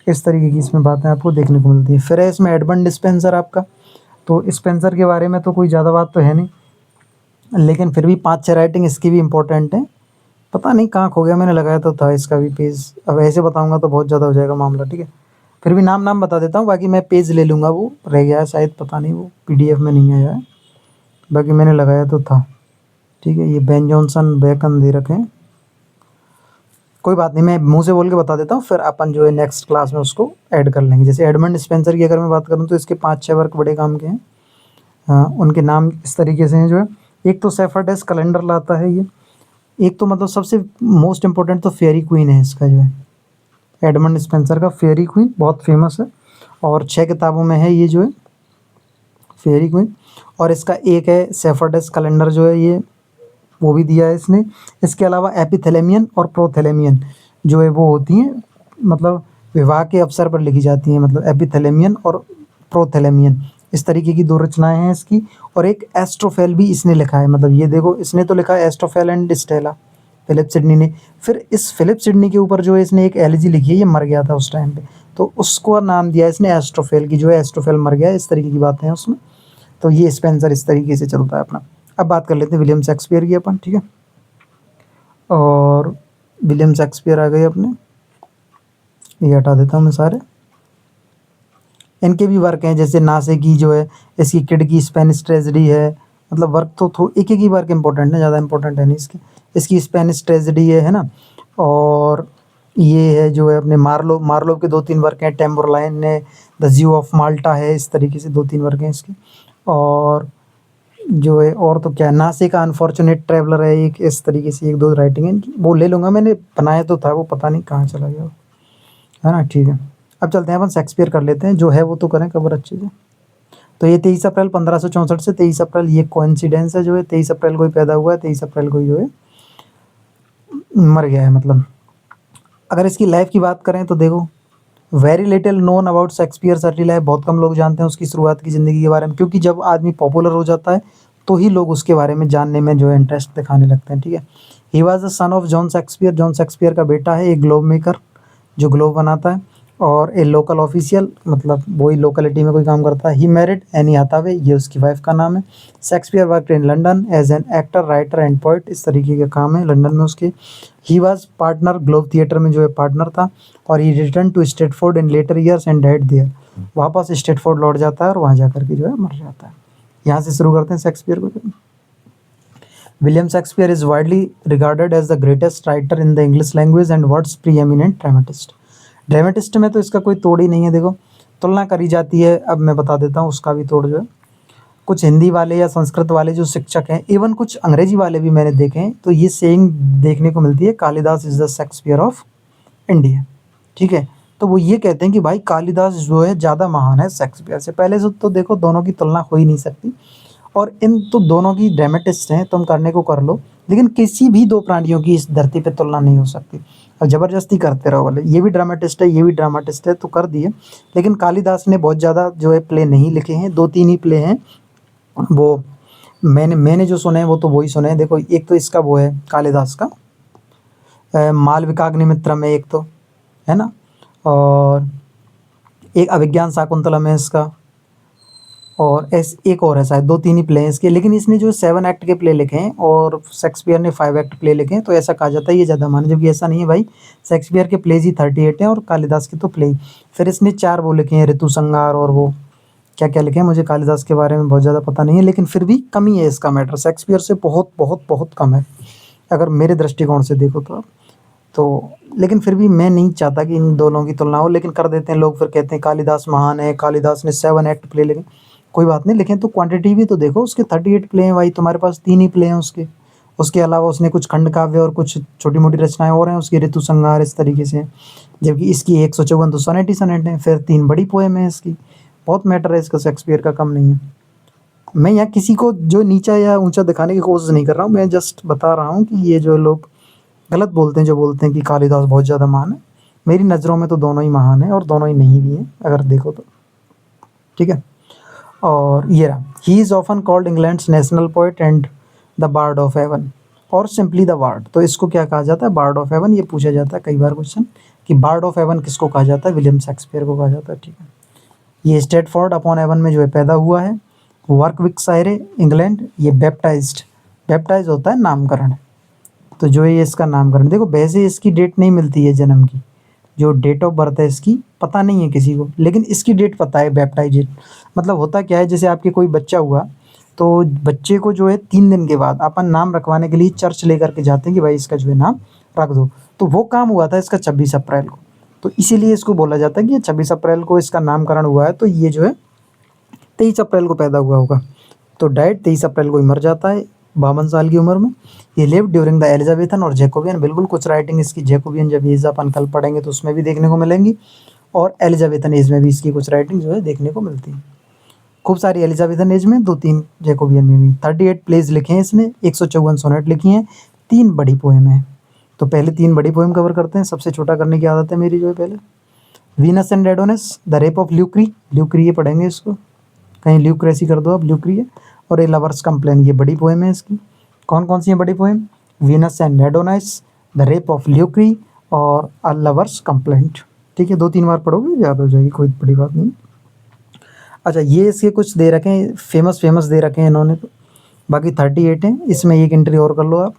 इस तरीके की इसमें बातें आपको देखने को मिलती है। फिर है इसमें एडमंड स्पेंसर आपका। तो स्पेंसर के बारे में तो कोई ज़्यादा बात तो है नहीं, लेकिन फिर भी 5-6 राइटिंग इसकी भी इम्पोर्टेंट है। पता नहीं कहाँ खो गया, मैंने लगाया तो था इसका भी पेज। अब ऐसे बताऊंगा तो बहुत ज़्यादा हो जाएगा मामला, ठीक है। फिर भी नाम बता देता हूँ, बाकी मैं पेज ले लूँगा, वो रह गया है शायद, पता नहीं वो PDF में नहीं आया है, बाकी मैंने लगाया तो था, ठीक है। ये बेन जॉनसन बेकन दे रखे हैं, कोई बात नहीं, मैं मुंह से बोल के बता देता हूँ, फिर अपन जो है नेक्स्ट क्लास में उसको ऐड कर लेंगे। जैसे एडमंड स्पेंसर की अगर मैं बात करूँ तो इसके 5-6 वर्क बड़े काम के हैं। हाँ, उनके नाम इस तरीके से हैं जो है। एक तो सेफर्डेस कैलेंडर लाता है ये। एक तो मतलब सबसे मोस्ट इम्पोर्टेंट तो फेयरी क्वीन है इसका जो है, एडमंड स्पेंसर का फेयरी क्वीन बहुत फेमस है, और 6 किताबों में है ये जो है फेयरी क्वीन। और इसका एक है सेफर्डेस कैलेंडर जो है, ये वो भी दिया है इसने। इसके अलावा एपिथेलेमियन और प्रोथेलेमियन जो है वो होती हैं, मतलब विवाह के अवसर पर लिखी जाती हैं, मतलब एपिथेलेमियन और प्रोथेलेमियन, इस तरीके की 2 रचनाएं हैं इसकी। और एक एस्ट्रोफेल भी इसने लिखा है, मतलब ये देखो इसने तो लिखा है Astrophel and Stella, Philip Sidney ने। फिर इस फिलिप सिडनी के ऊपर जो है इसने एक एलिजी लिखी है, ये मर गया था उस टाइम पे, तो उसको नाम दिया इसने एस्ट्रोफेल की, जो है एस्ट्रोफेल मर गया, इस तरीके की बातें हैं उसमें। तो ये स्पेंसर इस तरीके से चलता है अपना। अब बात कर लेते हैं विलियम शेक्सपियर की अपन, ठीक है। और विलियम शेक्सपियर आ गए अपने, ये हटा देता हूँ मैं सारे। इनके भी वर्क हैं, जैसे नासे की जो है, इसकी किड की स्पेनिश ट्रेजेडी है, मतलब वर्क तो एक ही वर्क इंपॉर्टेंट है, ज़्यादा इंपॉर्टेंट है नहीं इसकी स्पेनिश ट्रेजेडी है ना। और ये है जो है अपने मार्लोव के 2-3 वर्क हैं, टेम्बरलाइन ने द ज्यू ऑफ माल्टा है, इस तरीके से 2-3 वर्क हैं इसके। और जो है और तो क्या, नासे का अनफॉर्चुनेट ट्रैवलर है एक, इस तरीके से 1-2 राइटिंग है इनकी, वो ले लूँगा, मैंने बनाया तो था, वो पता नहीं कहाँ चला गया, है ना, ठीक है। अब चलते हैं अपन शेक्सपियर कर लेते हैं, जो है वो तो करें कवर अच्छे से। तो ये 23 अप्रैल 1564 से 23 अप्रैल, ये कोइंसिडेंस है जो है, 23 अप्रैल को ही पैदा हुआ है, 23 अप्रैल को ही जो है मर गया है। मतलब अगर इसकी लाइफ की बात करें तो देखो, very little known about Shakespeare's early life, बहुत कम लोग जानते हैं उसकी शुरुआत की ज़िंदगी के बारे में, क्योंकि जब आदमी पॉपुलर हो जाता है तो ही लोग उसके बारे में जानने में जो है इंटरेस्ट दिखाने लगते हैं, ठीक है। He was the son of John Shakespeare, John Shakespeare का बेटा है, एक ग्लोब मेकर जो ग्लोब बनाता है, और ए लोकल ऑफिशियल, मतलब वही लोकेलिटी में कोई काम करता है। ही मैरिड एनी हाथावे, ये उसकी वाइफ का नाम है। Shakespeare worked in London as an actor, writer and poet, इस तरीके के काम है लंदन में उसके। He was partner Globe theatre में जो है पार्टनर था, और he return to Stratford in later years and dead there, वापस स्टेटफोर्ड लौट जाता है और वहाँ जाकर के जो है मर जाता है। यहाँ से शुरू करते हैं शेक्सपियर को। William Shakespeare is widely regarded as the greatest writer in the English language and world's preeminent dramatist. Dramatist में तो इसका कोई तोड़ ही नहीं है, देखो तुलना करी जाती है, अब मैं बता देता हूँ उसका भी तोड़ जो है। कुछ हिंदी वाले या संस्कृत वाले जो शिक्षक हैं, इवन कुछ अंग्रेजी वाले भी मैंने देखे हैं, तो ये सेइंग देखने को मिलती है, Kalidas is the Shakespeare of India, ठीक है। तो वो ये कहते हैं कि भाई कालिदास जो है ज़्यादा महान है शेक्सपियर से। पहले से तो देखो दोनों की तुलना हो ही नहीं सकती, और इन तो दोनों की ड्रामेटिस्ट हैं, तुम करने को कर लो, लेकिन किसी भी दो प्राणियों की इस धरती पे तुलना नहीं हो सकती। और ज़बरदस्ती करते रहो बोले ये भी ड्रामेटिस्ट है, ये भी ड्रामेटिस्ट है, तो कर दिए। लेकिन कालिदास ने बहुत ज़्यादा जो है प्ले नहीं लिखे हैं, 2-3 ही प्ले हैं। वो मैंने मैंने जो सुने हैं वो तो वही सुने हैं। देखो एक तो इसका वो है कालिदास का मालविकाग्निमित्रम है एक तो, है ना? और एक अभिज्ञान शाकुंतलम है इसका, और ऐस एक और है शायद, 2-3 ही प्ले हैं इसके। लेकिन इसने जो 7 एक्ट के प्ले लिखे हैं और शेक्सपियर ने 5 एक्ट प्ले लिखे हैं, तो ऐसा कहा जाता है ये ज़्यादा माने, जबकि ऐसा नहीं है भाई। शेक्सपियर के प्लेज़ ही 38 हैं और कालिदास के तो प्ले ही। फिर इसने 4 वो लिखे हैं, ऋतुसंहार और वो क्या-क्या लिखे हैं, मुझे कालिदास के बारे में बहुत ज़्यादा पता नहीं है, लेकिन फिर भी कम ही है इसका मैटर, शेक्सपियर से बहुत, बहुत, बहुत कम है, अगर मेरे दृष्टिकोण से देखो तो आप। तो लेकिन फिर भी मैं नहीं चाहता कि इन दोनों की तुलना हो, लेकिन कर देते हैं लोग, फिर कहते हैं कालिदास महान है, कालिदास ने 7 एक्ट प्ले लिखे। कोई बात नहीं, लेकिन तो क्वांटिटी भी तो देखो, उसके 38 प्ले हैं भाई, तुम्हारे पास 3 ही प्ले हैं उसके। उसके अलावा उसने कुछ खंड काव्य और कुछ छोटी-मोटी रचनाएँ और हैं उसकी, ऋतुसंहार इस तरीके से। जबकि इसकी 154 तो सोनेट ही सोनेट हैं, फिर 3 बड़ी पोएम है इसकी। बहुत मैटर है इसका, शेक्सपियर का कम नहीं है। मैं यहाँ किसी को जो नीचा या ऊँचा दिखाने की कोशिश नहीं कर रहा हूँ, मैं जस्ट बता रहा हूँ कि ये जो लोग गलत बोलते हैं, जो बोलते हैं कि कालिदास बहुत ज़्यादा महान है, मेरी नज़रों में तो दोनों ही महान हैं और दोनों ही नहीं भी हैं, अगर देखो तो। ठीक है? और ये रहा, he is often called England's national poet and the bard of Avon, और सिंपली द बार्ड। तो इसको क्या कहा जाता है? Bard of Avon. ये पूछा जाता है कई बार क्वेश्चन कि बार्ड ऑफ हेवन किसको कहा जाता है? विलियम शेक्सपियर को कहा जाता है। ठीक है? ये स्ट्रेटफोर्ड अपॉन एवन में जो है पैदा हुआ है, वर्कविकशायर इंग्लैंड। ये बैप्टाइज्ड, बैप्टाइज होता है नामकरण, तो जो है ये इसका नामकरण। देखो वैसे इसकी डेट नहीं मिलती है जन्म की, जो डेट ऑफ बर्थ है इसकी पता नहीं है किसी को, लेकिन इसकी डेट पता है, बैप्टाइज। मतलब होता क्या है, जैसे आपके कोई बच्चा हुआ, तो बच्चे को जो है 3 दिन के बाद अपन नाम रखवाने के लिए चर्च लेकर के जाते हैं कि भाई इसका जो है नाम रख दो। तो वो काम हुआ था इसका 26 अप्रैल को, तो इसीलिए इसको बोला जाता है कि ये 26 अप्रैल को इसका नामकरण हुआ है, तो ये जो है 23 अप्रैल को पैदा हुआ होगा। तो डायरेक्ट 23 अप्रैल को ही मर जाता है 52 साल की उम्र में। ये लिव ड्यूरिंग द एलिजाबेथन और जैकोबियन। बिल्कुल, कुछ राइटिंग इसकी जैकोबियन जब एज अपन कल पढ़ेंगे तो उसमें भी देखने को मिलेंगी, और एलिजाबेथन एज में भी इसकी कुछ राइटिंग जो है देखने को मिलती है। खूब सारी एलिजाबेथन एज में, 2-3 जैकोबियन में भी। 38 प्लेज लिखे हैं इसने, 154 सोनेट लिखी हैं, 3 बड़ी पोएम हैं। तो पहले 3 बड़ी पोएम कवर करते हैं, सबसे छोटा करने की आदत है मेरी जो है पहले। Venus and Adonis, the rape of Lucrece, Lucrece ये पढ़ेंगे इसको, कहीं ल्यूक्रेसी कर दो आप, ल्यूक्री है। और ए लवर्स कंप्लेन, ये बड़ी पोएम है इसकी। कौन कौन सी है बड़ी poem? Venus and Adonis, the rape of Lucrece और अ लवर्स कंप्लेंट। ठीक है, 2-3 बार पढ़ोगे याद हो जाएगी, कोई बड़ी बात नहीं। अच्छा, ये इसके कुछ दे रखे हैं, फेमस दे रखे हैं इन्होंने, तो बाकी 38 हैं, इसमें एक एंट्री और कर लो आप।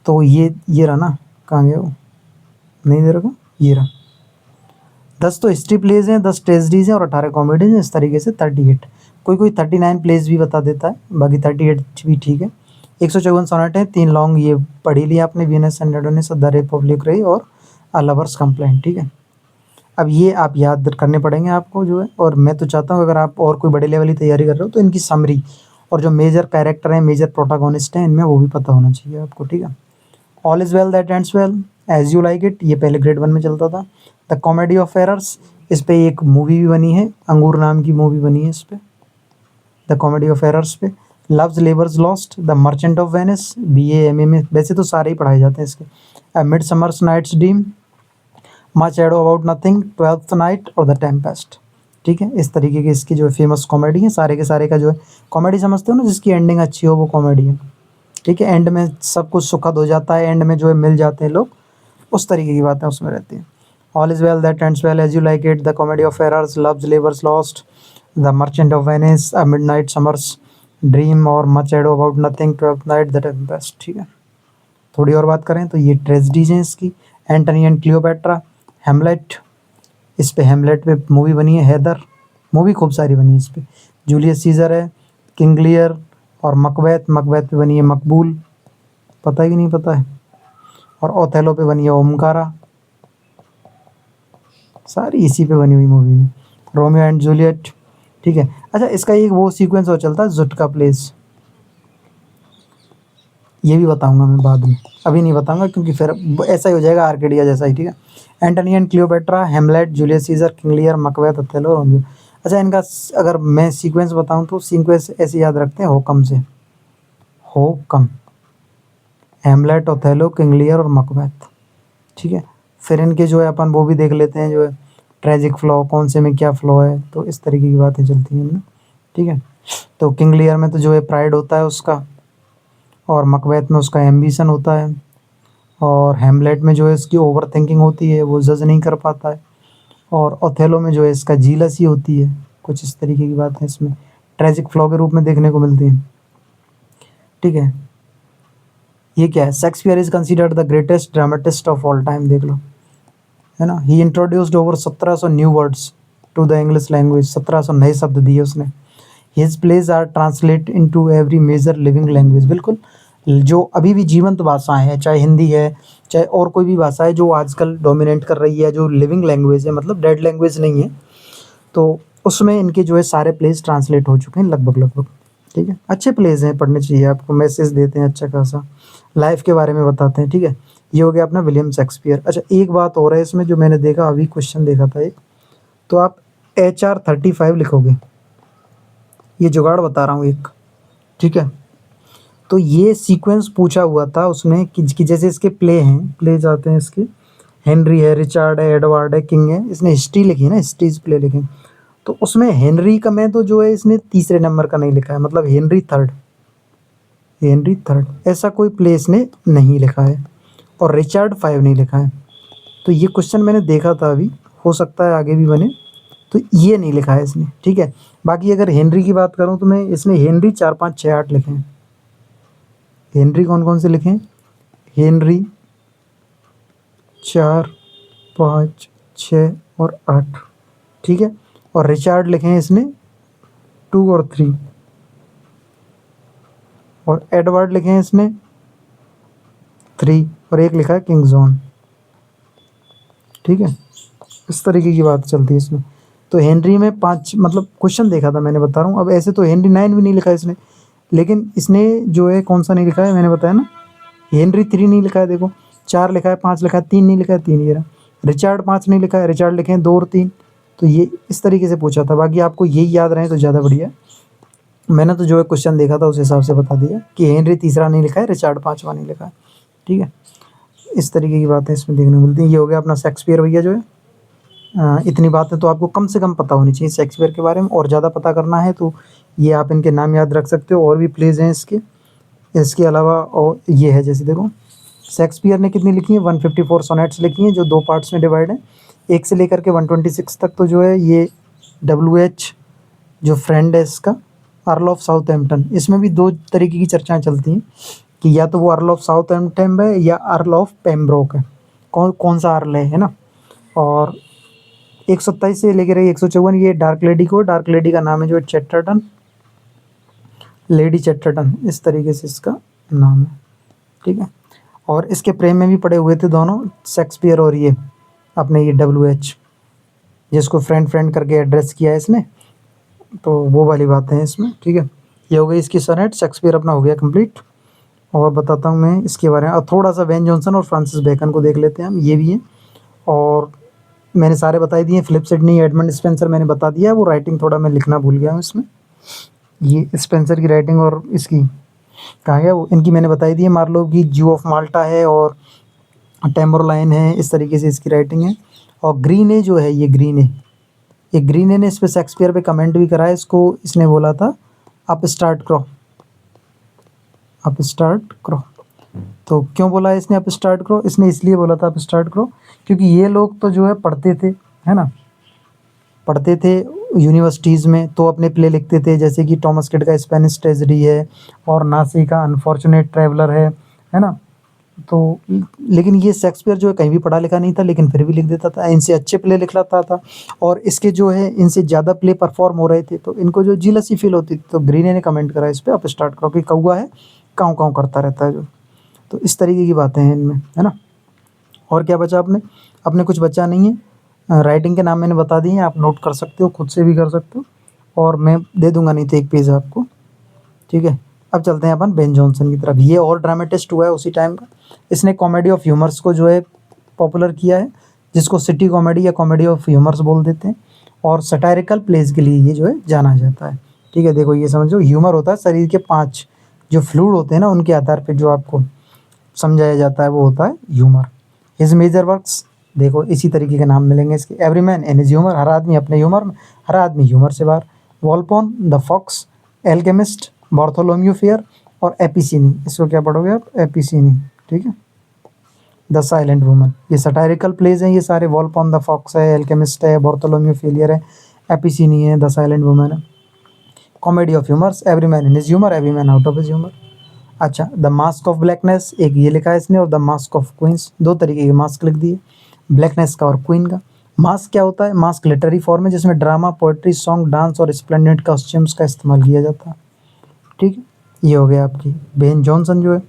तो ये रहा ना, कहाँ गया वो, नहीं दे रखा, ये रहा। 10 तो हिस्ट्री प्लेज हैं, 10 ट्रेजडीज हैं और 18 कॉमेडीज हैं, इस तरीके से 38। कोई 39 प्लेज भी बता देता है, बाकी 38 भी ठीक है। 154 सोनेट है, 3 लॉन्ग ये पढ़ ही लिया आपने, Venus and Adonis, the rape of Lucrece और अ लवर्स कंप्लेंट। ठीक है, अब ये आप याद करने पड़ेंगे आपको जो है। और मैं तो चाहता हूँ अगर आप और कोई बड़े लेवल की तैयारी कर रहे हो तो इनकी समरी और जो मेजर कैरेक्टर हैं, मेजर प्रोटागोनिस्ट हैं, इनमें वो भी पता होना चाहिए आपको। ठीक है, all is well that ends well, as you like it, ये पहले ग्रेड 1 में चलता था। द कॉमेडी ऑफ एरर्स, इस पे एक मूवी भी बनी है, अंगूर नाम की मूवी बनी है इस पे, द कॉमेडी ऑफ एरर्स पे। Loves labour's lost, the merchant of Venice, BA MA में वैसे तो सारे ही पढ़ाए जाते हैं इसके। A mid summer's night's dream, much ado about nothing, twelfth night और द टेम्पेस्ट। ठीक है, इस तरीके के इसकी जो फेमस कॉमेडी है, सारे के सारे का जो है कॉमेडी समझते हो ना, जिसकी एंडिंग अच्छी हो वो कॉमेडी है। ठीक है, एंड में सब कुछ सुखद हो जाता है, एंड में जो है मिल जाते हैं लोग, उस तरीके की बातें उसमें रहती हैं। All is well that ends well, as you like it, the comedy of errors, love's labour's lost, the merchant of Venice, a midnight summer's dream और much ado about nothing, twelfth night, the tempest. ठीक है, थोड़ी और बात करें तो ये tragedies हैं इसकी। एंटनी एंड क्लियोपेट्रा, हेमलेट, इस पे हेमलेट पे मूवी बनी है, हैदर, मूवी खूब सारी बनी है इस पे। जूलियस सीजर है, किंग लियर और मकबैथ, मकबैथ पे बनी है मकबूल, पता है कि नहीं पता है। और ओथेलो पे बनी है ओमकारा, सारी इसी पे बनी हुई मूवी है। Romeo and Juliet. ठीक है, अच्छा इसका एक वो सीक्वेंस और चलता है, जुटका प्लेस, ये भी बताऊंगा मैं बाद में, अभी नहीं बताऊंगा क्योंकि फिर ऐसा ही हो जाएगा आर्केडिया जैसा ही। ठीक है, Antony and Cleopatra, Hamlet, Julius Caesar, King Lear, Macbeth, Othello, Romeo. अच्छा, इनका अगर मैं सीक्वेंस बताऊं तो सीक्वेंस ऐसे याद रखते हैं, होकम से, होकम, हेमलेट, ओथेलो, किंग लियर और मकबेथ। ठीक है, फिर इनके जो है अपन वो भी देख लेते हैं, जो है ट्रेजिक फ्लॉ, कौन से में क्या फ्लॉ है, तो इस तरीके की बातें चलती हैं इनमें। ठीक है, तो किंग लियर में तो जो है प्राइड होता है उसका, और मकबेथ में उसका एम्बिशन होता है, और हेमलेट में जो है इसकी ओवर थिंकिंग होती है, वो जज नहीं कर पाता है, और ओथेलो में जो है इसका जीलसी होती है। कुछ इस तरीके की बात है इसमें ट्रेजिक फ्लॉ के रूप में देखने को मिलती है। ठीक है, ये क्या है, Shakespeare is considered the greatest dramatist of all time, देख लो, है ना। He introduced over 1700 new words to the English language, 1700 नए शब्द दिए उसने। His plays are translate into every major living language, बिल्कुल, जो अभी भी जीवंत भाषाएं हैं, चाहे हिंदी है, चाहे और कोई भी भाषा है जो आजकल डोमिनेट कर रही है, जो लिविंग लैंग्वेज है, मतलब डेड लैंग्वेज नहीं है, तो उसमें इनके जो है सारे प्लेस ट्रांसलेट हो चुके हैं लगभग लगभग। ठीक है, अच्छे प्लेस हैं, पढ़ने चाहिए आपको, मैसेज देते हैं अच्छा खासा, लाइफ के बारे में बताते हैं। ठीक है, ये हो गया अपना विलियम शेक्सपियर। अच्छा, एक बात और है इसमें जो मैंने देखा, अभी क्वेश्चन देखा था एक, तो आप HR35 लिखोगे, ये जुगाड़ बता रहा हूँ एक। ठीक है, तो ये सीक्वेंस पूछा हुआ था उसमें कि जैसे इसके प्ले हैं, प्ले जाते हैं इसके, हेनरी है, रिचार्ड है, एडवर्ड है, किंग है, इसने हिस्ट्री लिखी है ना, हिस्ट्रीज प्ले लिखे, तो उसमें हेनरी का में तो जो है इसने तीसरे नंबर का नहीं लिखा है, मतलब हेनरी थर्ड, हेनरी थर्ड ऐसा कोई प्ले इसने नहीं लिखा है, और रिचार्ड 5 नहीं लिखा है। तो ये क्वेश्चन मैंने देखा था अभी, हो सकता है आगे भी बने, तो ये नहीं लिखा है इसने। ठीक है, बाकी अगर हेनरी की बात करूँ तो मैं इसने हेनरी 4 5 6 8 लिखे हैं। हेनरी कौन कौन से लिखे हैं, हेनरी 4 5 6 और 8। ठीक है, और रिचार्ड लिखे हैं इसने 2 और 3, और एडवर्ड लिखे हैं इसने 3, और एक लिखा है किंग जॉन। ठीक है, इस तरीके की बात चलती है इसमें। तो हेनरी में 5, मतलब क्वेश्चन देखा था मैंने, बता रहा हूँ। अब ऐसे तो हेनरी 9 भी नहीं लिखा है इसने, लेकिन इसने जो है कौन सा नहीं लिखा है, मैंने बताया ना, हेनरी 3 नहीं लिखा है, देखो 4 लिखा है, 5 लिखा है, 3 नहीं लिखा है, 3 ये रहा। रिचार्ड 5 नहीं लिखा है, रिचार्ड लिखे हैं 2 और 3। तो ये इस तरीके से पूछा था, बाकी आपको यही याद रहे तो ज़्यादा बढ़िया है। मैंने तो जो है क्वेश्चन देखा था उस हिसाब से बता दिया कि हेनरी तीसरा नहीं लिखा है, रिचार्ड 5वां नहीं लिखा है। ठीक है, इस तरीके की बातें इसमें देखने को मिलती हैं। ये हो गया अपना शेक्सपियर भैया जो है। इतनी बातें तो आपको कम से कम पता होनी चाहिए शेक्सपियर के बारे में, और ज़्यादा पता करना है तो ये आप इनके नाम याद रख सकते हो, और भी प्लेज हैं इसके, इसके अलावा। और ये है, जैसे देखो शेक्सपियर ने कितनी लिखी है, 154 सोनेट्स लिखी हैं, जो 2 पार्ट्स में डिवाइड है, 1 से लेकर के 126 तक। तो जो है ये WH जो फ्रेंड है इसका, अर्ल ऑफ साउथहैम्पटन, इसमें भी 2 तरीके की चर्चाएं चलती हैं कि या तो वो अर्ल ऑफ साउथहैम्पटन है या अर्ल ऑफ पेम्ब्रोक है, कौन कौन सा अर्ल है ना। और 127 से लेकर 154 ये डार्क लेडी को, डार्क लेडी का नाम है जो है चैटरटन, लेडी चैटरटन, इस तरीके से इसका नाम है। ठीक है, और इसके प्रेम में भी पड़े हुए थे दोनों, शेक्सपियर और ये अपने ये WH, जिसको फ्रेंड फ्रेंड करके एड्रेस किया है इसने, तो वो वाली बातें हैं इसमें। ठीक है, ये हो गई इसकी सोनेट, शेक्सपियर अपना हो गया कंप्लीट। और बताता हूँ मैं इसके बारे में, और थोड़ा सा बेन जॉनसन और फ्रांसिस बेकन को देख लेते हैं हम, ये भी हैं। और मैंने सारे बता ही दिए, फिलिप सिडनी, एडमंड स्पेंसर मैंने बता दिया, वो राइटिंग थोड़ा मैं लिखना भूल गया हूँ इसमें। ये स्पेंसर की राइटिंग और इसकी कहाँ गया वो, इनकी मैंने बताई दी है, मार्लो की ज्यू ऑफ माल्टा है, और टेम्बरलाइन है, इस तरीके से इसकी राइटिंग है। और ग्रीने जो है, ये ग्रीने, ये ग्रीने ने इस पे शेक्सपियर पे कमेंट भी करा है, इसको इसने बोला था आप स्टार्ट करो, आप स्टार्ट करो। तो क्यों बोला है इसने आप स्टार्ट करो, इसने इसलिए बोला था आप स्टार्ट करो क्योंकि ये लोग तो जो है पढ़ते थे, है ना, पढ़ते थे यूनिवर्सिटीज़ में, तो अपने प्ले लिखते थे, जैसे कि टॉमस किड का स्पेनिश ट्रेजेडी है, और नासी का अनफॉर्चुनेट ट्रैवलर है ना। तो लेकिन ये शेक्सपियर जो है कहीं भी पढ़ा लिखा नहीं था, लेकिन फिर भी लिख देता था, इनसे अच्छे प्ले लिख लाता था, और इसके जो है इनसे ज़्यादा प्ले परफॉर्म हो रहे थे, तो इनको जो जीलसी फील होती थी। तो ग्रीने ने कमेंट करा इस पर आप स्टार्ट करो कि कौआ है, काँव काँव करता रहता है जो। तो इस तरीके की बातें हैं इनमें, है ना। और क्या बचा अपने, अपने कुछ बचा नहीं है। राइटिंग के नाम मैंने बता दिए हैं, आप नोट कर सकते हो, खुद से भी कर सकते हो, और मैं दे दूंगा नहीं तो एक पेज आपको। ठीक है, अब चलते हैं अपन बेन जॉनसन की तरफ। ये और ड्रामेटिस्ट हुआ है उसी टाइम का, इसने कॉमेडी ऑफ ह्यूमर्स को जो है पॉपुलर किया है, जिसको सिटी कॉमेडी या कॉमेडी ऑफ ह्यूमर्स बोल देते हैं। और सटायरिकल प्लेज के लिए ये जो है जाना जाता है। ठीक है, देखो ये समझो, ह्यूमर होता है शरीर के 5 जो फ्लूइड होते हैं ना, उनके आधार पे जो आपको समझाया जाता है वो होता है ह्यूमर। हिज मेजर वर्क्स, देखो इसी तरीके के नाम मिलेंगे इसके। Every man in his humour, हर आदमी अपने ह्यूमर में, हर आदमी ह्यूमर से बाहर। Volpone the fox, alchemist, Bartholomew fair और एपिसिनी, इसको क्या पढ़ोगे आप, एपिसिनी। ठीक है, द साइलेंट वुमन, ये सटायरिकल प्लेज हैं ये सारे। वॉल्पोन द फॉक्स है, एल्केमिस्ट है, बार्थोलोम्यू फेलियर है, एपिसिनी है, द साइलेंट वुमन है। Comedy of humours, every man in his humour, every man out of his humour. अच्छा, द मास्क ऑफ ब्लैकनेस, एक ये लिखा है इसने, और द मास्क ऑफ क्वींस, दो तरीके के मास्क लिख दिए, ब्लैकनेस का और क्वीन का। मास्क क्या होता है, मास्क लिटरेरी फॉर्म है जिसमें ड्रामा, पोएट्री, सॉन्ग, डांस और स्प्लेंडेड कॉस्ट्यूम्स का इस्तेमाल किया जाता है। ठीक है, ये हो गया आपकी। बेन जॉनसन जो है,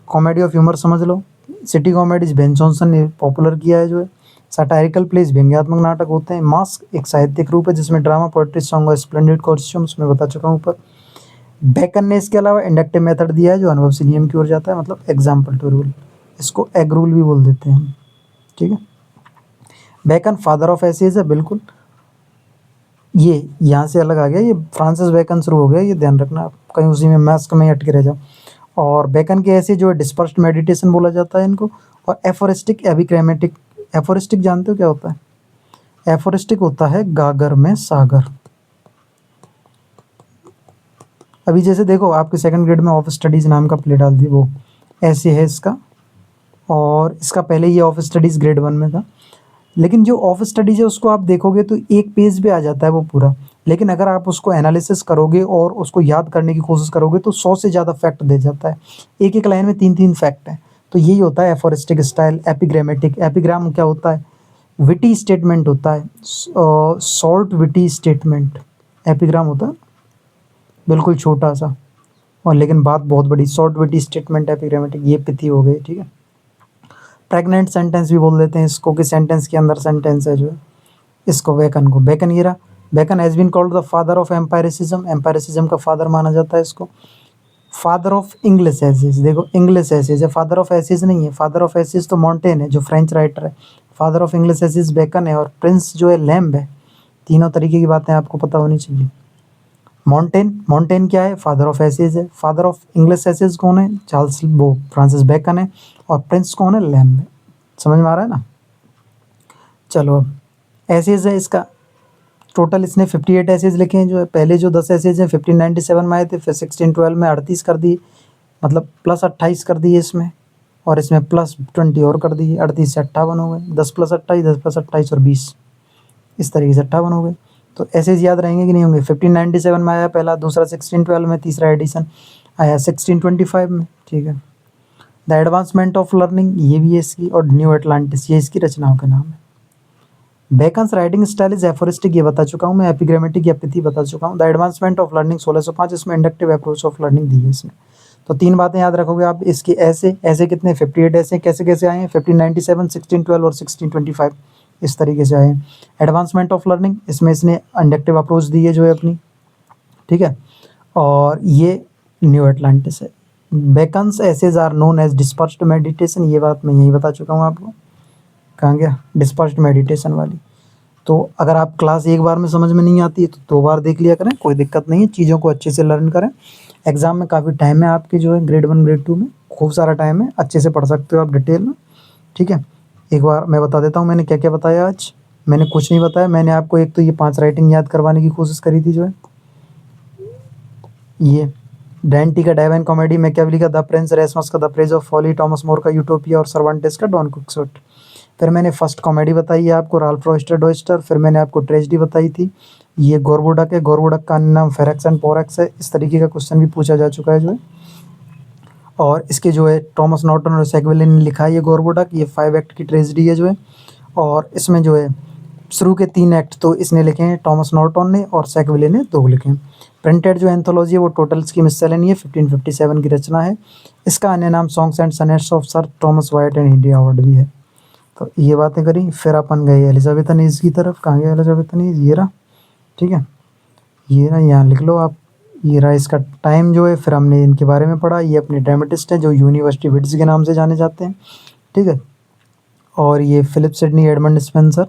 कॉमेडी ऑफ ह्यूमर समझ लो, सिटी कॉमेडीज बेन जॉनसन ने पॉपुलर किया है जो है। सटायरिकल प्लेस व्यंग्यात्मक नाटक होते हैं। मास्क एक साहित्यिक रूप है जिसमें ड्रामा, पोएट्री, सॉन्ग और स्प्लेंडेड कॉस्ट्यूम्स में बता चुका हूँ ऊपर। बेकन ने इसके अलावा इंडक्टिव मेथड दिया है जो अनुभव से नियम की ओर जाता है, मतलब एग्जाम्पल टू रूल, इसको एग रूल भी बोल देते हैं हम। ठीक है, बेकन फादर ऑफ एसेज है, बिल्कुल। ये यहाँ से अलग आ गया, ये फ्रांसिस बेकन शुरू हो गया, ये ध्यान रखना आप, कहीं उसी में मास्क में अटके रह जाओ। और बेकन के ऐसे जो है डिस्पर्स्ड मेडिटेशन बोला जाता है इनको। और एफोरिस्टिक, एपिग्रामेटिक। एफोरिस्टिक जानते हो क्या होता है? एफोरिस्टिक होता है गागर में सागर। अभी जैसे देखो आपके सेकंड ग्रेड में ऑफ स्टडीज़ नाम का प्ले डाल दी, वो ऐसे है इसका। और इसका पहले ये ऑफ स्टडीज़ ग्रेड 1 में था। लेकिन जो ऑफ स्टडीज़ है उसको आप देखोगे तो एक पेज पे आ जाता है वो पूरा। लेकिन अगर आप उसको एनालिसिस करोगे और उसको याद करने की कोशिश करोगे तो 100 से ज़्यादा फैक्ट दे जाता है। एक एक लाइन में 3-3 फैक्ट हैं। तो यही होता है एफोरिस्टिक स्टाइल। एपिग्रामेटिक, एपिग्राम क्या होता है? विटी स्टेटमेंट होता है, शॉर्ट विटी स्टेटमेंट एपिग्राम होता है, बिल्कुल छोटा सा और लेकिन बात बहुत बड़ी। शॉर्ट विटी स्टेटमेंट एपिग्रामेटिक, ये पिथी हो गई। ठीक है, प्रेग्नेंट सेंटेंस भी बोल देते हैं इसको, कि सेंटेंस के अंदर सेंटेंस है जो है। इसको बेकन को, बेकन ये रहा। Bacon has been called the father of empiricism, empiricism का फादर माना जाता है इसको। फादर ऑफ इंग्लिश एसेज, देखो इंग्लिश एसेज है, फादर ऑफ एसेज नहीं है। फादर ऑफ एसेज तो मॉन्टेन है जो फ्रेंच राइटर है। Father of English essays Bacon है, और प्रिंस जो है लैम्ब है। तीनों तरीके की बातें आपको पता होनी चाहिए। मॉन्टेन क्या है? फादर ऑफ एसेज है। फादर ऑफ इंग्लिश एसेज कौन है? चार्ल्स वो फ्रांसिस बेकन है। और प्रिंस कौन है? लैम्ब है। समझ में आ रहा है ना? चलो, अब एसेज है इसका टोटल, इसने 58 एसेज लिखे हैं जो है। पहले जो 10 एसेज हैं 1597 में आए थे, फिर 1612 में 38 कर दिए, मतलब प्लस 28 कर दिए इसमें, और इसमें प्लस 20 और कर दिए, 38 से 58 हो गए। 10 + 28, 10 + 28 और 20, इस तरीके से 58 हो गए। तो एसेज याद रहेंगे कि नहीं होंगे? 1597 में आया पहला, दूसरा 1612 में, तीसरा एडिशन आया 1625 में। ठीक है, द एडवांसमेंट ऑफ लर्निंग, ये भी है इसकी, और न्यू एटलांटिस, ये इसकी रचनाओं के नाम है। Beckons writing style is aphoristic, ये बता चुका हूँ मैं। एपिग्रामेटिक या पिथी बता चुका हूँ। द एडवांसमेंट ऑफ लर्निंग 1605, इसमें इंडक्टिव अप्रोच ऑफ लर्निंग दी है इसमें। तो 3 बातें याद रखोगे आप इसके। ऐसे कितने 58 ऐसे कैसे कैसे आए हैं? 1597, 1612 और 1625, इस तरीके से आए हैं। एडवांसमेंट ऑफ लर्निंग, इसमें इसने इंडक्टिव अप्रोच दी है जो है अपनी। ठीक है, और ये न्यू एटलांटिस है। Bacon's essays are known as dispersed meditation, ये बात मैं यही बता चुका हूँ आपको। कहाँ गया डिस्पर्स्ड मेडिटेशन वाली? तो अगर आप क्लास एक बार में समझ में नहीं आती है तो 2 बार देख लिया करें, कोई दिक्कत नहीं है। चीज़ों को अच्छे से लर्न करें। एग्ज़ाम में काफ़ी टाइम है आपके जो है, ग्रेड 1 ग्रेड 2 में खूब सारा टाइम है, अच्छे से पढ़ सकते हो आप डिटेल में। ठीक है, एक बार मैं बता देता हूँ मैंने क्या क्या बताया आज। मैंने कुछ नहीं बताया। मैंने आपको एक तो ये 5 राइटिंग याद करवाने की कोशिश करी थी जो है, ये डैंटी का डाइवाइन कॉमेडी, मैकियावेली का द प्रिंस, रेसमस का the praise of folly, Thomas More का यूटोपिया और सर्वांटेस का डॉन क्विक्सोट। फिर मैंने फर्स्ट कॉमेडी बताई है आपको, राल्फ रॉयस्टर डॉयस्टर। फिर मैंने आपको ट्रेजेडी बताई थी, ये गोरबोडक है। गोरबोडक का नाम फेरेक्स एंड पोरेक्स है। इस तरीके का क्वेश्चन भी पूछा जा चुका है जो है। और इसके जो है टॉमस नॉर्टन और सैकविले ने लिखा है ये गोरबोडक, ये 5 एक्ट की ट्रेजेडी है जो है। और इसमें जो है शुरू के 3 एक्ट तो इसने लिखे हैं टॉमस नॉर्टन ने, और सैकविले ने 2 लिखे हैं। प्रिंटेड जो एंथोलॉजी है वो टोटल्स की मिससेलेनी है, 1557 की रचना है। इसका अन्य नाम songs and sonnets of sir Thomas Wyatt and India award भी है। तो ये बातें करी, फिर अपन गए एलिजाबेथनीज की तरफ। कहाँ गए एलिजाबेथनीज? ये रहा। ठीक है, ये ना यहाँ लिख लो आप, ये रहा इसका टाइम जो है। फिर हमने इनके बारे में पढ़ा। ये अपने ड्रामेटिस्ट हैं जो यूनिवर्सिटी विड्स के नाम से जाने जाते हैं। ठीक है, और ये फिलिप सिडनी एडमंड स्पेंसर,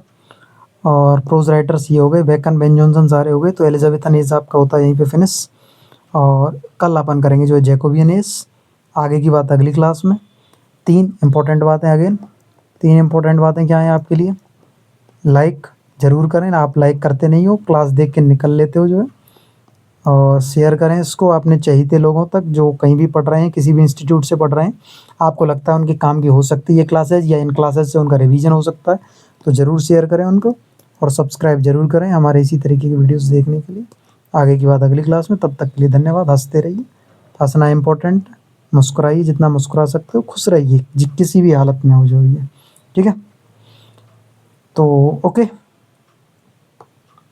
और प्रोज राइटर्स ये हो गए, बेकन, बेन जॉनसन सारे हो गए। तो एलिजाबेथन एज आपका होता है यहीं पे फिनिश। और कल अपन करेंगे जो है जैकोबियन एज। आगे की बात अगली क्लास में। 3 इम्पोर्टेंट बातें अगेन, 3 इम्पोर्टेंट बातें क्या हैं आपके लिए? लाइक ज़रूर करें, आप लाइक करते नहीं हो, क्लास देख के निकल लेते हो जो है। और शेयर करें इसको अपने चहेते लोगों तक जो कहीं भी पढ़ रहे हैं, किसी भी इंस्टीट्यूट से पढ़ रहे हैं, आपको लगता है उनके काम की हो सकती है ये क्लासेज, या इन क्लासेज से उनका रिवीजन हो सकता है, तो ज़रूर शेयर करें उनको। और सब्सक्राइब ज़रूर करें हमारे इसी तरीके की वीडियोस देखने के लिए। आगे की बात अगली क्लास में, तब तक के लिए धन्यवाद। हंसते रहिए, हंसना इम्पोर्टेंट, मुस्कुराइए जितना मुस्कुरा सकते हो, खुश रहिए किसी भी हालत में हो जो भी है, ठीक है। तो ओके।